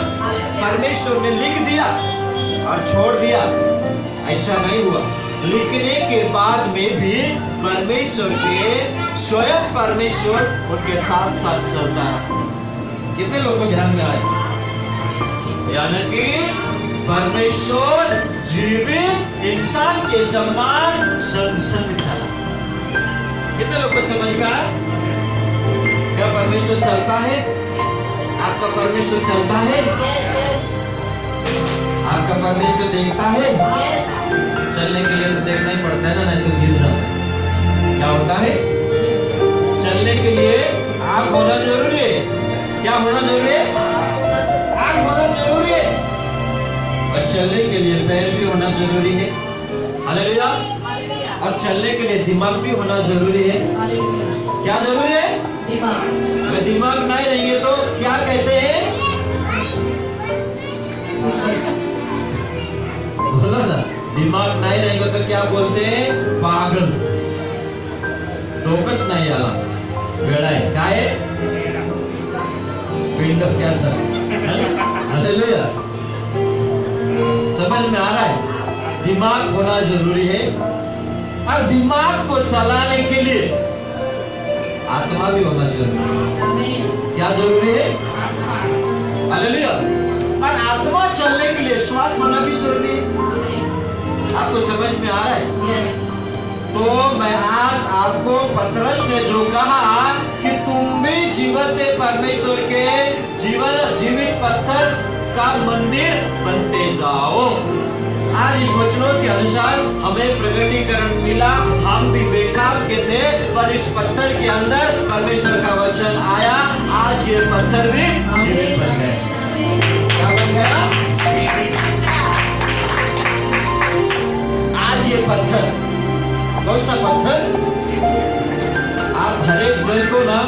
[SPEAKER 1] परमेश्वर ने लिख दिया और छोड़ दिया, ऐसा नहीं हुआ. लिखने के बाद में भी परमेश्वर के स्वयं परमेश्वर उनके साथ साथ चलता रहा. कितने लोगों को ध्यान में आए? यानी कि परमेश्वर जीवित इंसान के समान संग संग चला. कितने लोग को समझ में आया? क्या परमेश्वर चलता है? आपका परमेश्वर चलता है? आपका परमेश्वर देखता है? चलने के लिए तो देखना ही पड़ता है ना, नहीं तो गिर जाता है. क्या होता है? चलने के लिए आँख होना जरूरी है. क्या होना जरूरी है? आँख होना जरूरी है. और चलने के लिए पैर भी होना जरूरी है. हालेलुया. और चलने के लिए दिमाग भी होना जरूरी है. क्या जरूरी है?
[SPEAKER 2] दिमाग.
[SPEAKER 1] अगर दिमाग नहीं रहेंगे तो क्या कहते हैं? बोलो ना. दिमाग नहीं रहेगा तो क्या बोलते हैं? पागल. डोकंच नाही आला, वेळ आहे. काय? पिंड. क्या सर? हालेलुया. समझ में आ रहा है? दिमाग होना जरूरी है. और दिमाग को चलाने के लिए आत्मा भी होना जरूरी है. क्या जरूरी है? हालेलुया। और आत्मा चलने के लिए श्वास होना भी जरूरी है। आपको समझ में आ रहा है? तो मैं आज आपको पतरस ने जो कहा कि तुम भी जीवते परमेश्वर के जीवित पत्थर का मंदिर बनते जाओ। आज इस वचनों के अनुसार हमें प्रकटीकरण मिला। हम भी बेकार के थे, पर इस पत्थर के अंदर परमेश्वर का वचन आया। आज ये पत्थर भी जीवित बन गए। क्या बन गया? आज ये पत्थर, कौन सा पत्थर? आप हर एक जन को ना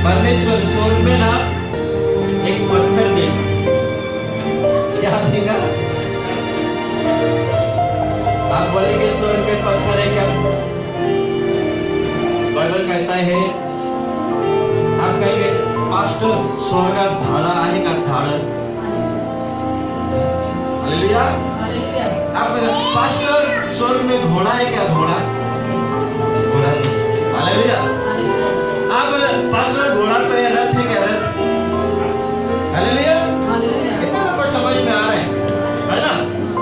[SPEAKER 1] परमेश्वर स्वर्ग में ना एक पत्थर देगा। क्या देगा? आप बोलेंगे स्वर्ग के पत्थर है क्या? बाइबल कहता है, आप कहेंगे पास्टर स्वर्गात झाडं आहे का? झाडं? हालेलुया। आप पास्टर स्वर्ग में घोड़ा है क्या? घोड़ा? घोड़ा। हालेलुया। आप पास्टर घोड़ा तो है, रथ है क्या? रथ? हालेलुया। कितना आपको समझ में आ रहा है ना?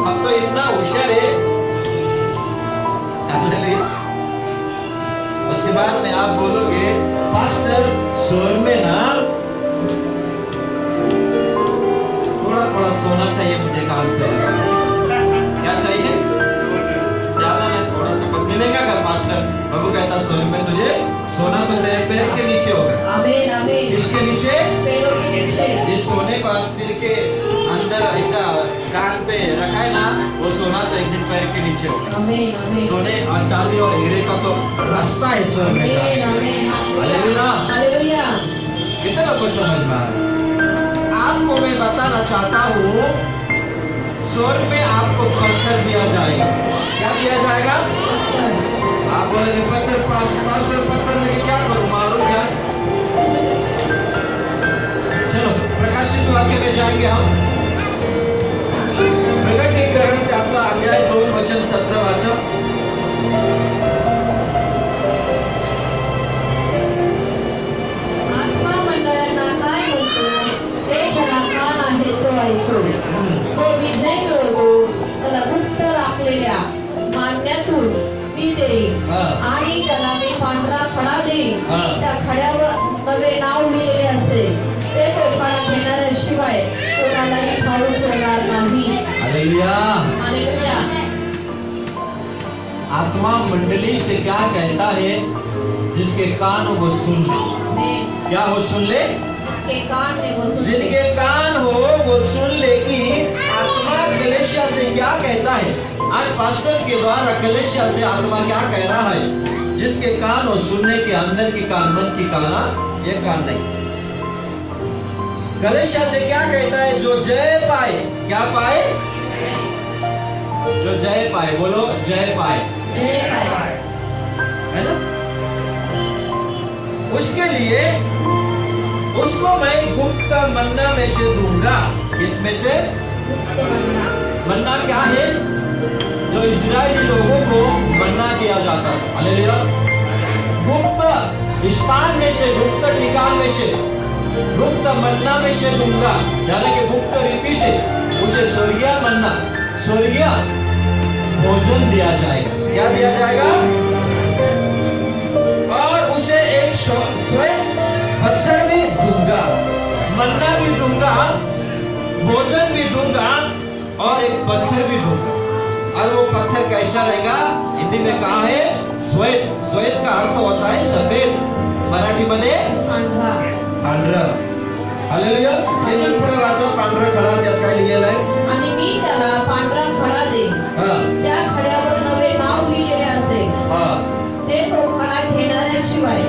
[SPEAKER 1] अब तो इतना होशियार है। हालेलुया। उसके बाद में आप बोलोगे पास्टर स्वर्ग में ना थोड़ा थोड़ा सोना चाहिए मुझे काम पे। क्या चाहिए? ज्यादा नहीं, थोड़ा सा कुछ मिलेगा क्या पास्टर? प्रभु कहता स्वर्ग में तुझे सोना तो तेरे पैर के नीचे होगा।
[SPEAKER 2] आमीन आमीन।
[SPEAKER 1] किसके नीचे? पैरों के नीचे। जिस सोने को सिर के अंदर ऐसा कान पे रखा है ना, वो सोना तो एक दिन पैर के नीचे होगा।
[SPEAKER 2] आमीन आमीन।
[SPEAKER 1] सोने और चांदी और हीरे का तो रास्ता है स्वर्ग में का।
[SPEAKER 2] आमीन
[SPEAKER 1] हालेलुया।
[SPEAKER 2] हालेलुया।
[SPEAKER 1] कितना कुछ समझ में आ रहा है? आपको मैं बताना चाहता हूँ, स्वर्ग में आपको पत्थर दिया जाएगा। क्या दिया जाएगा? आप बोलेंगे पत्थर, पास्टर पत्थर लेके क्या करूं? मारूं क्या? चलो प्रकाशित वाक्य में जाएंगे हम। प्रकटीकरण 4:2-17 वाचा।
[SPEAKER 2] आत्मा मंडळांना काय म्हणतो ते ज्याला कान आहे तो ऐकतो. जो विजय मिळवतो त्याला गुप्त राखलेल्या मान्यातून मी देईन आणि त्याला मी पांढरा खडा देईन. त्या खड्यावर नवे नाव लिहिलेले असेल. ते तो खडा घेणाऱ्याशिवाय कोणालाही फाडून सोडणार नाही.
[SPEAKER 1] हालेलुया।
[SPEAKER 2] हालेलुया.
[SPEAKER 1] आत्मा मंडली से क्या कहता है? जिसके कान वो सुन ले।
[SPEAKER 2] आमीन.
[SPEAKER 1] क्या वो सुन ले?
[SPEAKER 2] जिसके कान में वो सुन ले.
[SPEAKER 1] जिनके कान हो वो सुन ले कि आत्मा कलीसिया से क्या कहता है। आज पास्टर के द्वारा कलीसिया से आत्मा क्या कह रहा है? जिसके कान हो सुनने के, अंदर की कान, मन की काना, ये कान नहीं। कलीसिया से क्या कहता है? जो जय पाए। क्या पाए? जो जय पाए। बोलो जय पाए।
[SPEAKER 2] जय पाए.
[SPEAKER 1] है ना? उसके लिए उसको मैं गुप्त मन्ना में से दूंगा। किसमें से?
[SPEAKER 2] गुप्त मन्ना.
[SPEAKER 1] मन्ना क्या है? जो इजरायली लोगों को मन्ना दिया जाता था। हालेलुया। गुप्त स्थान में से, गुप्त ठिकान में से, गुप्त मन्ना में से दूंगा। यानी कि गुप्त रीति से उसे स्वर्गीय मन्ना, स्वर्गीय भोजन दिया जाएगा। क्या दिया जाएगा? और उसे एक श्वेत पत्थर भी दूंगा, मन्ना भी दूंगा, भोजन भी दूंगा और एक पत्थर भी दूंगा। और वो पत्थर कैसा रहेगा? हिंदी में कहा है श्वेत। श्वेत का अर्थ होता है सफेद, मराठी मध्ये
[SPEAKER 2] पांढरा.
[SPEAKER 1] पांढरं. हालेलुया. इथून पुढे वाचा पांढरा खडा. त्यात काय लिहिलेलं आहे?
[SPEAKER 2] आणि मी त्याला पांढरा खडा देईन. त्या खड्यावर नवे नाव लिहिलेले असेल. ते तो खडा घेणाऱ्याशिवाय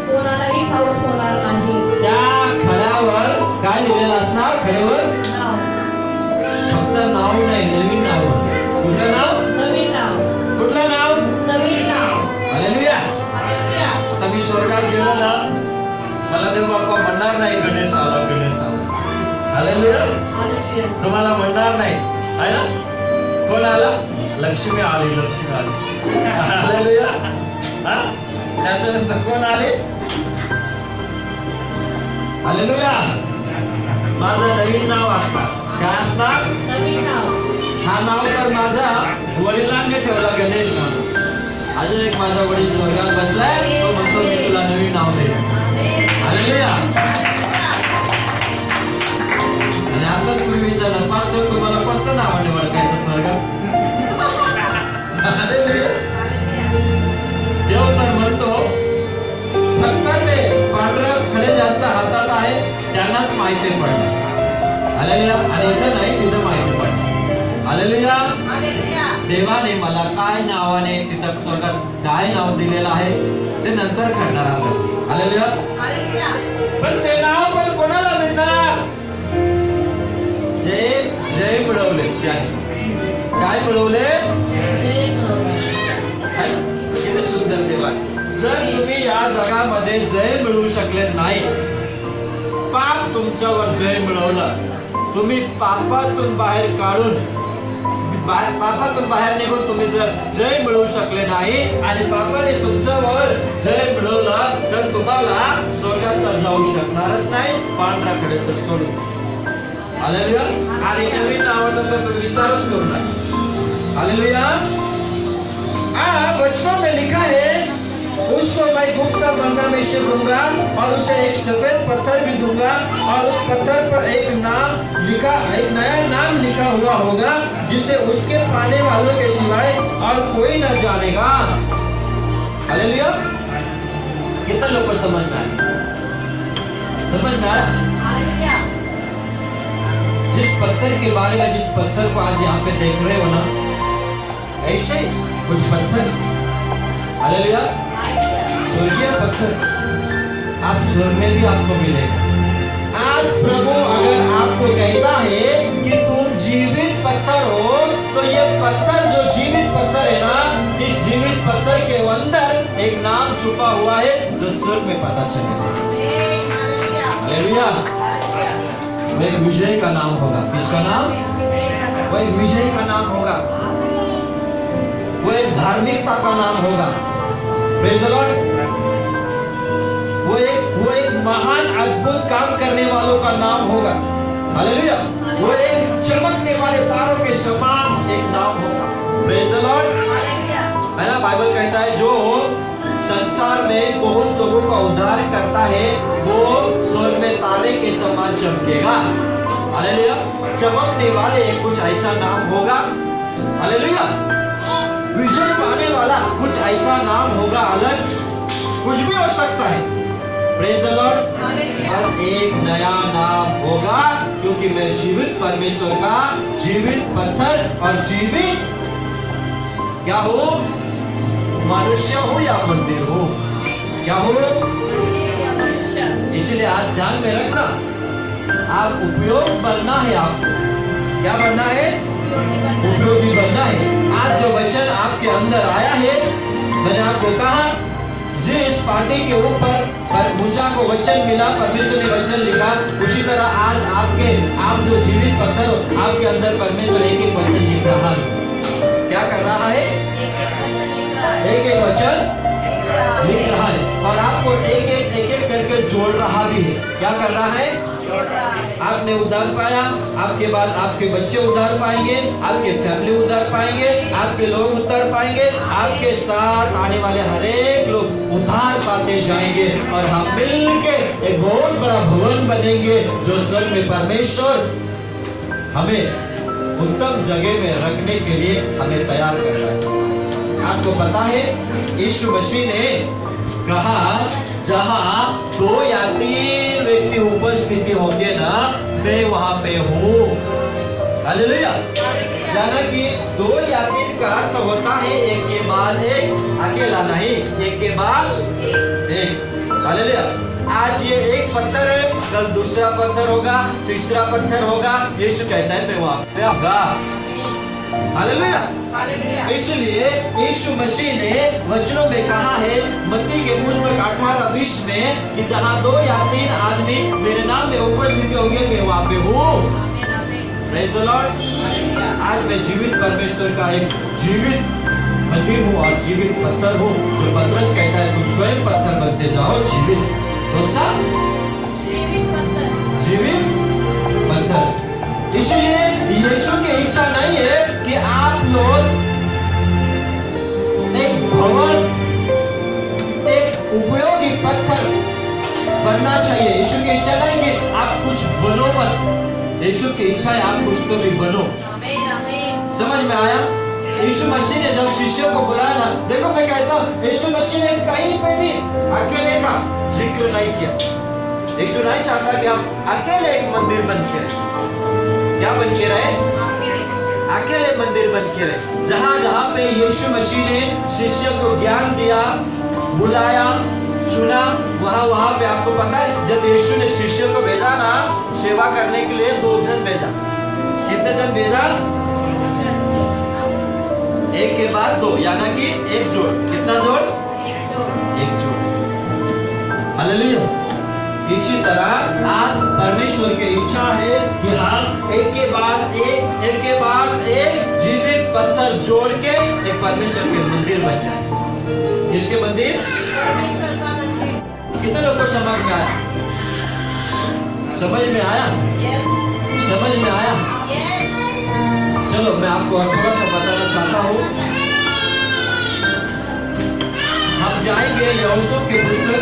[SPEAKER 2] कोणालाही ठाऊक होणार नाही.
[SPEAKER 1] त्या खड्यावर काय लिहिलेलं असणार? खड्यावर
[SPEAKER 2] नाव.
[SPEAKER 1] फक्त नाव नाही, नवीन नाव. कुठलं नाव?
[SPEAKER 2] नवीन नाव.
[SPEAKER 1] कुठलं नाव?
[SPEAKER 2] नवीन नाव.
[SPEAKER 1] हालेलुया.
[SPEAKER 2] हालेलुया.
[SPEAKER 1] आता मी स्वर्गात गेलो ना, मला देव बाप्पा म्हणणार नाही गणेश आला, गणेश आला. हालेलुया.
[SPEAKER 2] हालेलुया.
[SPEAKER 1] तुम्हाला म्हणणार नाही, आहे ना? कोण आला? लक्ष्मी आली, लक्ष्मी आली. हालेलुया. हा? त्याच्यानंतर कोण आले? हालेलुया. माझं नवीन नाव असणार. काय असणार?
[SPEAKER 2] नवीन नाव.
[SPEAKER 1] हा नाव तर माझा वडिलांनी ठेवला, गणेश नाव. अजून एक माझा वडील स्वर्गात बसलाय, तो म्हणतो मी तुला नवीन नाव दे. हालेलुया. आणि आताच तुम्ही विचारलं, पास्टर तुम्हाला कोणतं नावाने ओळखायचं स्वर्गात? हालेलुया. देव तर म्हणतो फक्त ते पांढरं खडे ज्यांच्या हातात आहे त्यांनाच माहिती पडलं. हालेलुया. आणि इथं नाही, तिथं माहिती पडलं. हालेलुया. देवाने मला काय नावाने तिथं स्वर्गात काय नाव दिलेलं आहे ते नंतर कळणार आपल्याला. हालेलुया. पण ते नाव पण कोणाला मिळणार? जे जय मिळवले. काय मिळवले? किती सुंदर देवा. जर तुम्ही या जगामध्ये जय मिळवू शकले नाही, पाप तुमच्यावर जय मिळवलं, तुम्ही पापातून बाहेर काढून पापातून बाहेर निघून तुम्ही जर जय मिळवू शकले नाही आणि पापाने तुमच्यावर जय मिळवलं, तर तुम्हाला स्वर्गात जाऊ शकणारच नाही, पांढऱ्याकडे तर सोडून. हालेलुया. आणि नवीन नावाचं तर तुम्ही विचारच करू नका. हालेलुया. वचनों में लिखा है, उसको मैं गुप्त मन्ना में से दूंगा और उसे एक सफेद पत्थर भी दूंगा और उस पत्थर पर एक नया नाम लिखा हुआ होगा जिसे उसके पाने वालों के सिवाय और कोई न जानेगा. हालेलुया. कितना लोग को समझना है? जिस पत्थर के बारे में, जिस पत्थर को आज यहाँ पे देख रहे हो ना, ऐसे कुछ पत्थर, हालेलुया, स्वर्गीय पत्थर आप स्वर्ग में भी आपको मिलेगा. आज प्रभु अगर आपको कहता है कि तुम जीवित पत्थर हो, तो ये पत्थर जो जीवित पत्थर है ना, इस जीवित पत्थर के अंदर एक नाम छुपा हुआ है जो स्वर्ग में पता चलेगा. हालेलुया. वो एक विजय का नाम होगा. किसका नाम? वो एक विजय का नाम होगा. वो एक धार्मिकता का नाम होगा. Praise the Lord. वो एक महान अद्भुत काम करने वालों का नाम होगा. हालेलुया. वो एक चमकने वाले तारों के समान एक नाम होगा. Praise the Lord. है ना, बाइबल कहता है जो संसार में बहुत लोगों का उद्धार करता है वो स्वर्ग में तारे के समान चमकेगा. हालेलुया. चमकने वाले कुछ ऐसा नाम होगा. हालेलुया. विजय पाने वाला कुछ ऐसा नाम होगा, अलग कुछ भी हो सकता है. Praise the Lord. और एक नया नाम होगा, क्योंकि मैं जीवित परमेश्वर का जीवित पत्थर और जीवित क्या हो? मनुष्य हो या मंदिर हो? क्या हो? इसलिए आज ध्यान में रखना, आप उपयोग बनना है. आपको क्या बनना है? उपयोगी बनना है. आज जो वचन आपके अंदर आया है, मैंने आपको कहा जिस पार्टी के ऊपर मूसा को वचन मिला, परमेश्वर ने वचन लिखा, उसी तरह आज आप जो जीवित पत्थर हो, आपके अंदर परमेश्वर एक एक वचन लिख रहा है. क्या कर रहा है? एक एक वचन लिख रहा है और आपको एक एक करके जोड़ रहा भी है. क्या कर रहा है? आपने उद्धार पाया, आपके बाद आपके बच्चे उद्धार पाएंगे, आपके फैमिली उद्धार पाएंगे, आपके लोग उद्धार पाएंगे, आपके साथ आने वाले हर एक लोग उद्धार पाते जाएंगे और हम मिलके एक बहुत बड़ा भवन बनेंगे जो स्वर्ग में परमेश्वर हमें उत्तम जगह में रखने के लिए हमें तैयार कर रहा है. आपको पता है यीशु मसीह ने कहा जहां 2 या 3 व्यक्ति उपस्थिति होंगे ना, मैं वहां पे हूँ. हालेलुया. जाना कि 2 या 3 का अर्थ होता है एक के बाद एक, अकेला नहीं, एक के बाद एक. हालेलुया. आज ये एक पत्थर है, कल दूसरा पत्थर होगा, तीसरा पत्थर होगा. यीशु कहता है मैं वहां पे आऊंगा. हालेलुया. इसलिए यीशु मसीह ने वचनों में कहा है मत्ती के पुस्तक 18:20 में कि जहां 2 या 3 आदमी मेरे नाम में उपस्थित होंगे मैं वहां पे हूँ. Praise the Lord. आज मैं जीवित परमेश्वर का एक जीवित मंदिर हूँ और जीवित पत्थर हूँ. जो पतरस कहता है तुम स्वयं पत्थर बनते जाओ. जीवित कौन सा? जीवित पत्थर. जीवित बनना चाहिए। यीशु की इच्छा नहीं कि आप कुछ बनो मत, यीशु की इच्छा है आप कुछ तो भी बनो। समझ में आया? यीशु मसीह ने जब शिष्यों को बुलाया ना, देखो मैं कहता हूँ यीशु मसीह ने कहीं पे भी अकेले का जिक्र नहीं किया। यीशु नहीं चाहता कि आप अकेले एक मंदिर बन के रहे। क्या बन के रहे? अकेले मंदिर बन के रहे। जहां जहां पे यीशु मसीह ने शिष्य को ज्ञान दिया, बुलाया, चुना, वहां पे आपको पता है जब यीशु ने शिष्य को भेजा ना सेवा करने के लिए 2 जन भेजा। कितने जन भेजा? एक के बाद 2, यानी कि एक जोड़। कितना जोड़? एक जोड़। हालेलुया। इसी तरह आज परमेश्वर की इच्छा है कि हम एक के बाद एक जीवित पत्थर जोड़ के एक परमेश्वर के मंदिर बन जाए। किसके मंदिर? परमेश्वर का मंदिर। कितने लोगों को समझ में आया? समझ में आया? समझ में आया? चलो मैं आपको थोड़ा सा बताना चाहता हूँ। हम जाएंगे यहोशू की पुस्तक,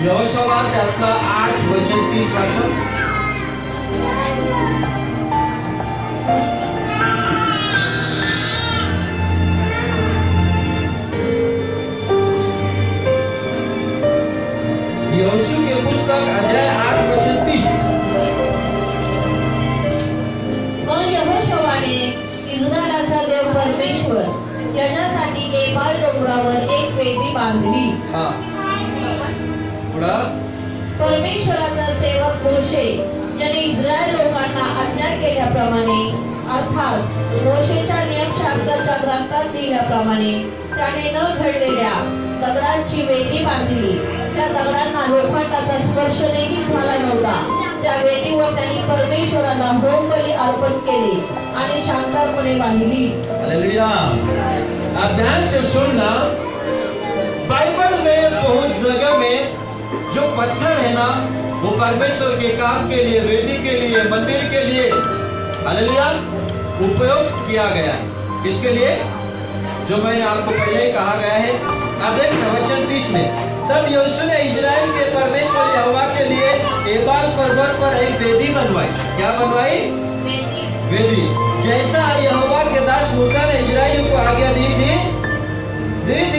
[SPEAKER 1] यहोशू का 8:30। यहोशू की पुस्तक अध्याय 8:30।
[SPEAKER 2] इस्रायलाचा देव परमेश्वर त्याच्यासाठी एबाल डोंगरावर एक वेदी बांधली। परमेश्वराचा सेवक मोशे याने इस्रायल लोकांना आज्ञा केल्याप्रमाणे अर्थात मोशेच्या नियमशास्त्राच्या ग्रंथात दिल्याप्रमाणे त्याने न घडलेल्या दगडांची वेदी बांधली। त्या दगडांना लोखंडाचा स्पर्श देखील झाला नव्हता। त्या वेदीवर त्यांनी परमेश्वराला होमबली अर्पण केले आणि शांतपणे बांधली।
[SPEAKER 1] हालेलुया। आप ध्यान से सुनना, बाइबल में बहुत जगह में जो पत्थर है ना वो परमेश्वर के काम के लिए, वेदी के लिए, मंदिर के लिए हालेलुया उपयोग किया गया है। किसके लिए? जो मैंने आपको पहले ही कहा गया है। अब देखना वचन 30 में, तब यहोशू ने इजराइल के परमेश्वर यहोवा के लिए एबाल पर्वत पर एक वेदी बनवाई। क्या बनवाई? वेदी। जैसा यहोवा के दास मूसा ने इजराइलियों को आज्ञा दी थी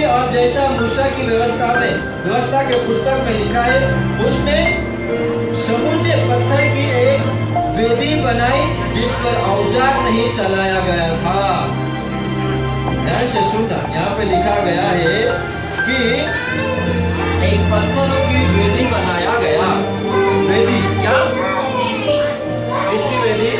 [SPEAKER 1] और जैसा मूसा की व्यवस्था के पुस्तक में लिखा है, उसने समूचे पत्थर की एक वेदी बनाई जिस पर औजार नहीं चलाया गया था। ध्यान से सुनना, यहाँ पे लिखा गया है कि एक पत्थरों की वेदी बनाया गया। वेदी क्या? किसकी वेदी?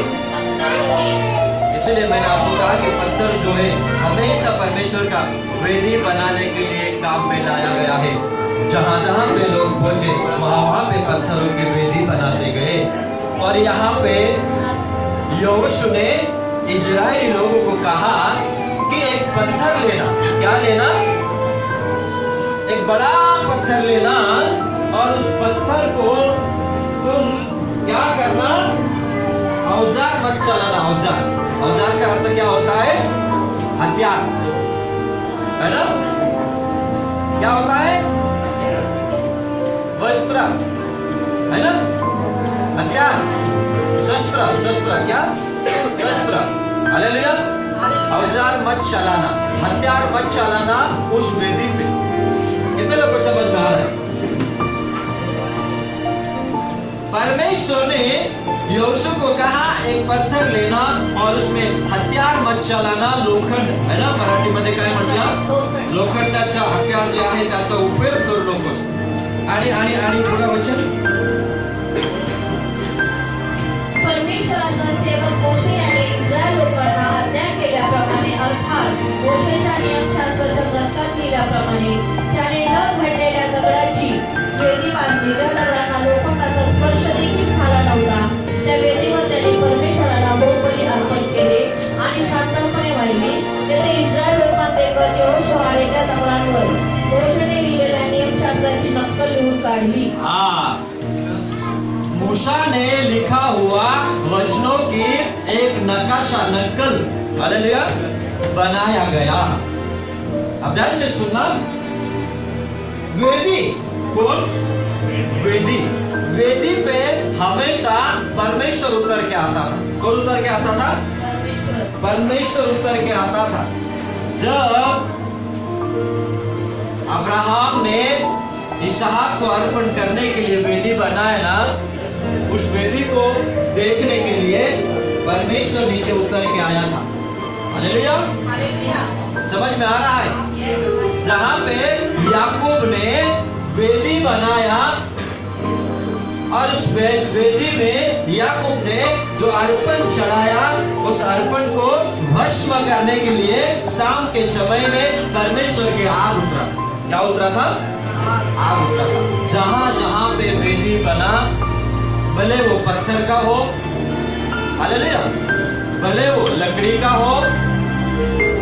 [SPEAKER 1] इसलिए मैंने आपको कहा कि पत्थर जो है हमेशा परमेश्वर का वेदी बनाने के लिए काम में लाया गया है। जहां जहां पे लोग पहुंचे वहां पे पत्थरों की वेदी बनाते गए। और यहाँ पे यहोशू ने इजरायली लोगों को कहा कि एक पत्थर लेना। क्या लेना? एक बड़ा पत्थर लेना और उस पत्थर को तुम क्या करना? औजार मत चलाना। औजार का अर्थ क्या होता है? हथियार, है ना? क्या होता है? वस्त्र, है ना? हथियार, शस्त्र। क्या? शस्त्र। हालेलुया। औजार मत चलाना, हथियार मत चलाना उस वेदी पे। कितने लोगों को समझ में आ रहा है? परमेश्वर ने यहोशू को कहा एक पत्थर लेना और उसमें हथियार मत चलाना, लोखंड, है ना? मराठीमध्ये काय म्हटलं? लोखंडाचा हत्यार जे आहे त्याचा उपयोग करू नकोस। आणि पुढे वचन,
[SPEAKER 2] परमेश्वराचा सेवक मोशे याने इस्रायल लोकांना आज्ञा केल्याप्रमाणे अर्थात मोशेच्या नियमशास्त्राच्या ग्रंथात लिहिल्याप्रमाणे त्याने न घडलेल्या दगडाची वेदी बांधली। त्या दगडांना लोखंडाचा स्पर्श देखील झाला नव्हता। त्या वेदीवर त्यांनी परमेश्वराला होमबली अर्पण केले आणि शांतपणे वाहिले। तेथे इस्रायल लोकांचे यहोशूआने त्या दगडांवर मोशेने लिहिलेल्या नियमशास्त्राची नक्कल लिहून काढली।
[SPEAKER 1] मूसा ने लिखा हुआ वचनों की एक नक्कल हालेलुया बनाया गया। अब ध्यान से सुनना, वेदी कौन? वेदी। वेदी पे हमेशा परमेश्वर उतर के आता था। कौन उतर के आता था? परमेश्वर उतर के आता था। जब अब्राहम ने इसहाक को अर्पण करने के लिए वेदी बनाया ना, उस वेदी को देखने के लिए परमेश्वर नीचे उतर के आया था। हालेलुया। समझ में आ रहा है? जहां पे याकूब ने वेदी बनाया और उस वेदी में याकूब ने जो अर्पण चढ़ाया, उस अर्पण को भस्म करने के लिए शाम के समय में परमेश्वर के आग उतरा। क्या उतरा था? आग उतरा था। जहां जहां पे वेदी बना, भले वो पत्थर का हो, हालेलुया, भले वो लकड़ी का हो,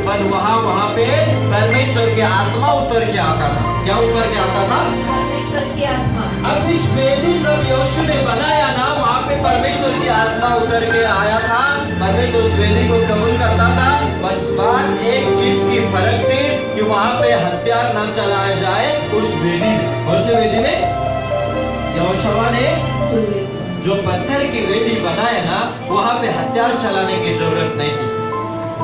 [SPEAKER 1] पर वहां पे परमेश्वर की आत्मा उतर के आता था। क्या उतर के आता था?
[SPEAKER 2] परमेश्वर की आत्मा।
[SPEAKER 1] अब इस वेदी जब यहोशू ने बनाया ना, वहां पे परमेश्वर की आत्मा उतर के आया था। परमेश्वर उस वेदी को कबूल करता था, पर बात एक चीज की फर्क थी कि वहां पे हथियार न चलाया जाए उस वेदी में। कौन से वेदी में? यहोशू ने जो पत्थर की वेदी बनाया ना, वहां पे हथियार चलाने की जरूरत नहीं थी।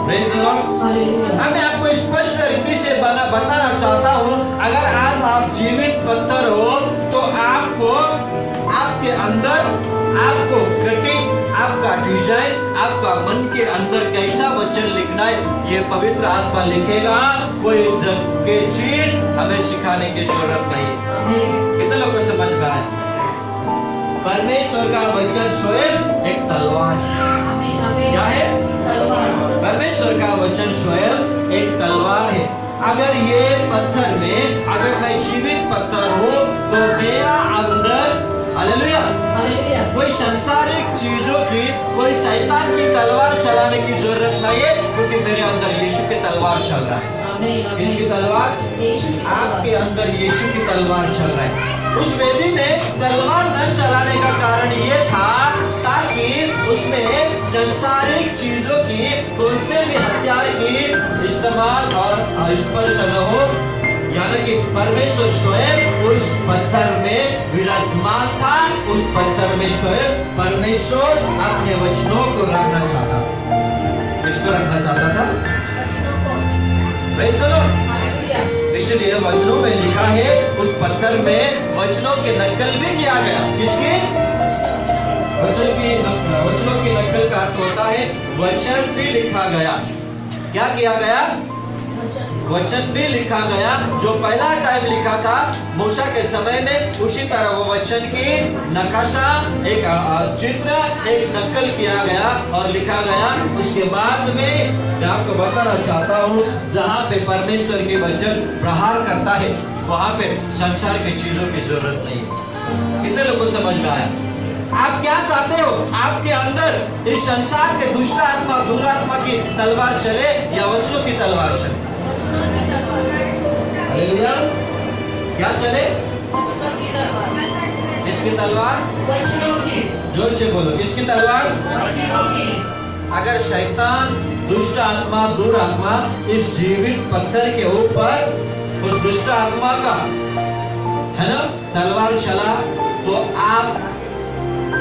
[SPEAKER 1] मैं आपको स्पष्ट रीति से बताना चाहता हूँ, अगर आज आप जीवित पत्थर हो तो आपको आपके अंदर आपको कटिंग, आपका डिजाइन, आपका मन के अंदर कैसा वचन लिखना है, ये पवित्र आत्मा लिखेगा। कोई जग के चीज हमें सिखाने की जरूरत नहीं है। कितने लोगों को समझ में आया? परमेश्वर का वचन स्वयं एक तलवार है। क्या है? परमेश्वर का वचन स्वयं एक तलवार है। अगर ये पत्थर में, अगर मैं जीवित पत्थर हूँ तो मेरा अंदर, हालेलुया, कोई सांसारिक चीजों की, कोई शैतान की तलवार चलाने की जरूरत नहीं है, क्योंकि मेरे अंदर यीशु की तलवार चल रहा है। किसकी तलवार? आपके अंदर यीशु की तलवार चल रहा है। उस वेदी में तलवार न चलाने का कारण ये था ताकि उसमें सांसारिक चीजों की, कौन से भी हथियार की इस्तेमाल और स्पर्श न हो, यानी कि परमेश्वर स्वयं उस पत्थर में विराजमान था। उस पत्थर में स्वयं परमेश्वर अपने वचनों को रखना चाहता था। किसको रखना चाहता था? Praise the Lord. इसलिए वचनों में लिखा है, उस पत्थर में वचनों की नकल भी किया गया। किसकी? वचनों की नकल का अर्थ होता है वचन भी लिखा गया। क्या किया गया? वचन भी लिखा गया। जो पहला टाइम लिखा था मूसा के समय में, उसी तरह वो वचन की नक्शा, एक चित्र, एक नकल किया गया और लिखा गया। उसके बाद में मैं आपको बताना चाहता हूँ, जहाँ पे परमेश्वर के वचन प्रहार करता है, वहाँ पे संसार की चीजों की जरूरत नहीं है। कितने लोगों को समझ में आया? आप क्या चाहते हो? आपके अंदर इस संसार के दुष्ट आत्मा, दुरात्मा की तलवार चले या वचनों की तलवार चले? हालेलुया। क्या चले? किसकी तलवार?
[SPEAKER 2] वचनों की।
[SPEAKER 1] जोर से बोलो, किसकी तलवार?
[SPEAKER 2] वचनों की।
[SPEAKER 1] अगर शैतान, दुष्ट आत्मा, दुरात्मा इस जीवित पत्थर के ऊपर उस दुष्ट आत्मा का, है ना, तलवार चला तो आप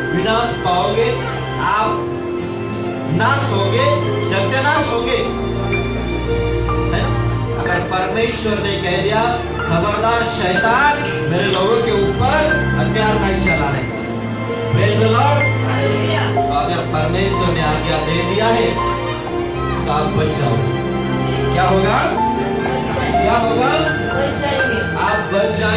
[SPEAKER 1] विनाश पाओगे, आप नाश होगे, सत्यानाश होगे, है ना? अगर परमेश्वर ने कह दिया खबरदार शैतान मेरे लोगों के ऊपर हथियार नहीं चला रहे, प्रेज़ द लॉर्ड। अगर परमेश्वर ने आज्ञा दे दिया है तो आप बच जाओगे। क्या होगा? क्या होगा? आप बच जाएंगे।